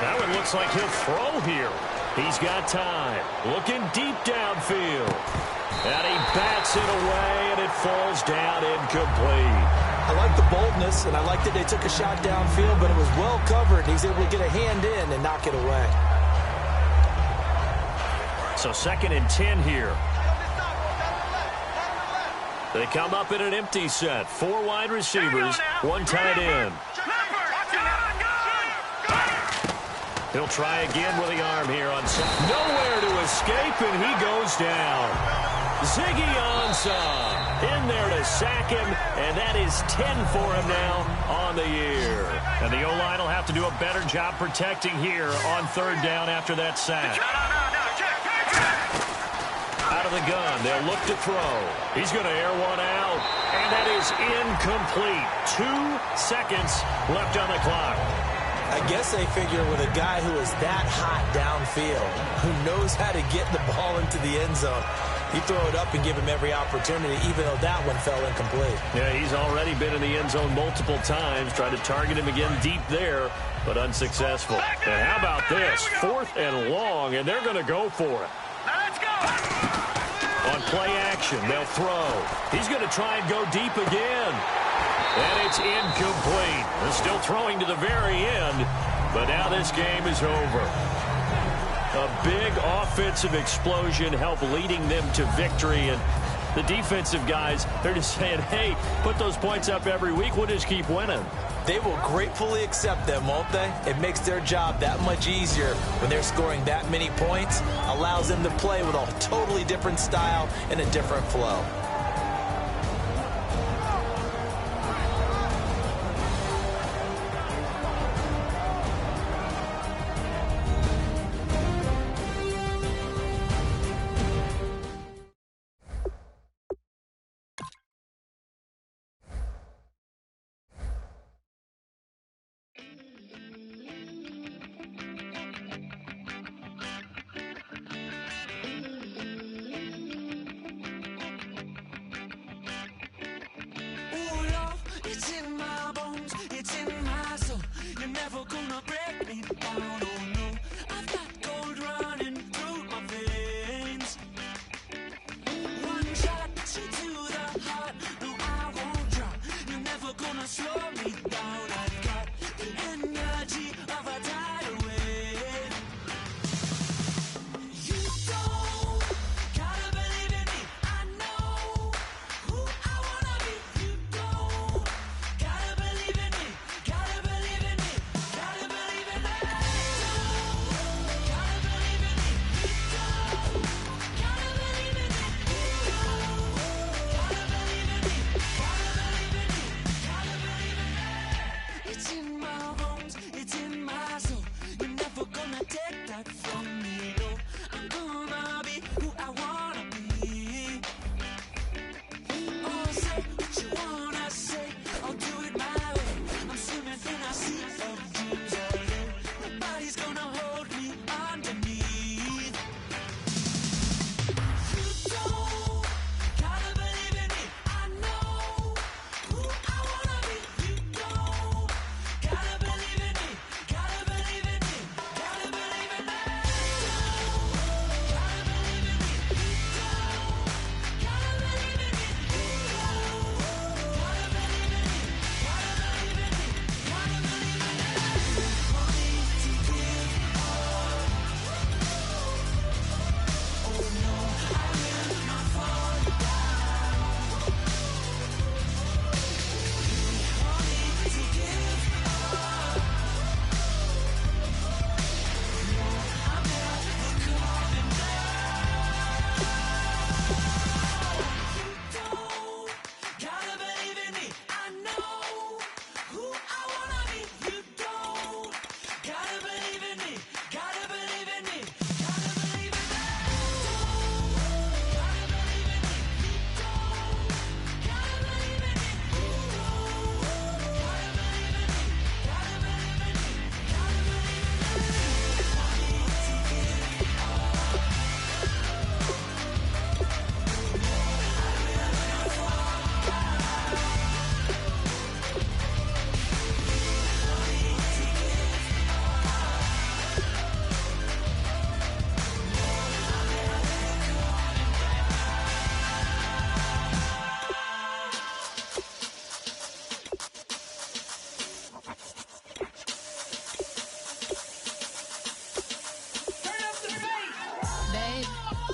That one looks like he'll throw here. He's got time. Looking deep downfield. And he bats it away, and it falls down incomplete. I like the boldness, and I like that they took a shot downfield, but it was well covered. He's able to get a hand in and knock it away. So 2nd and 10 here. They come up in an empty set. 4 wide receivers, 1 tight end. He'll try again with the arm here on second. Nowhere to escape, and he goes down. Ziggy Ansah in there to sack him, and that is 10 for him now on the year. And the O-line will have to do a better job protecting here on 3rd down after that sack. Out of the gun, they'll look to throw. He's going to air one out, and that is incomplete. 2 seconds left on the clock. I guess they figure with a guy who is that hot downfield, who knows how to get the ball into the end zone, you throw it up and give him every opportunity, even though that one fell incomplete. Yeah, he's already been in the end zone multiple times, tried to target him again deep there, but unsuccessful. And how about this? 4th and long, and they're going to go for it. Let's go! On play action, they'll throw. He's going to try and go deep again. And it's incomplete. They're still throwing to the very end, but now this game is over. A big offensive explosion helped leading them to victory, and the defensive guys, they're just saying, hey, put those points up every week, we'll just keep winning. They will gratefully accept them, won't they? It makes their job that much easier when they're scoring that many points, allows them to play with a totally different style and a different flow.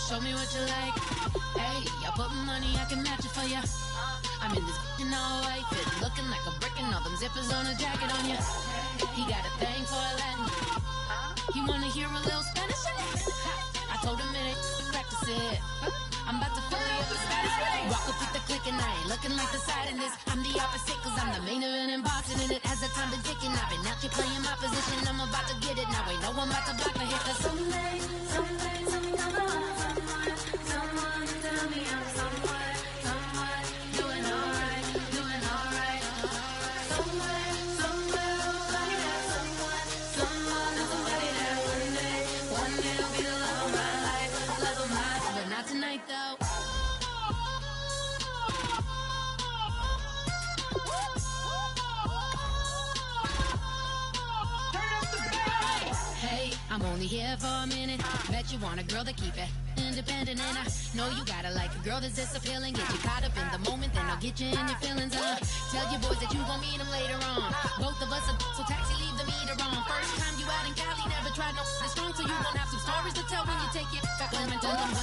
Show me what you like. Hey, I put money, I can match it for ya. I'm in this in all white fit, looking like a brick and all them zippers on a jacket on ya. He got a thing for a Latin. He wanna hear a little Spanish in it. I told him it ain't practice it. I'm about to fill you up with status. Walk up with the click and I ain't looking like the side in this. I'm the opposite cause I'm the main event and boxing in it. As the time been ticking, I've been out here playing my position. I'm about to get it now. Ain't no one about to block the hit. Cause someday, something come along. Someone tell me I'm someone doing alright. Somewhere, somebody that someone that one day will be the love of my life, but not tonight though. Hey, I'm only here for a minute. Bet you want a girl to keep it independent, and I know you gotta like a girl that's this appealing. Get you caught up in the moment, then I'll get you in your feelings. Tell your boys that you gon' meet them later on. Both of us are so taxi, leave the meter on. First time you out in Cali, never tried no strong, so you gon' have some stories to tell when you take it back home and tell them.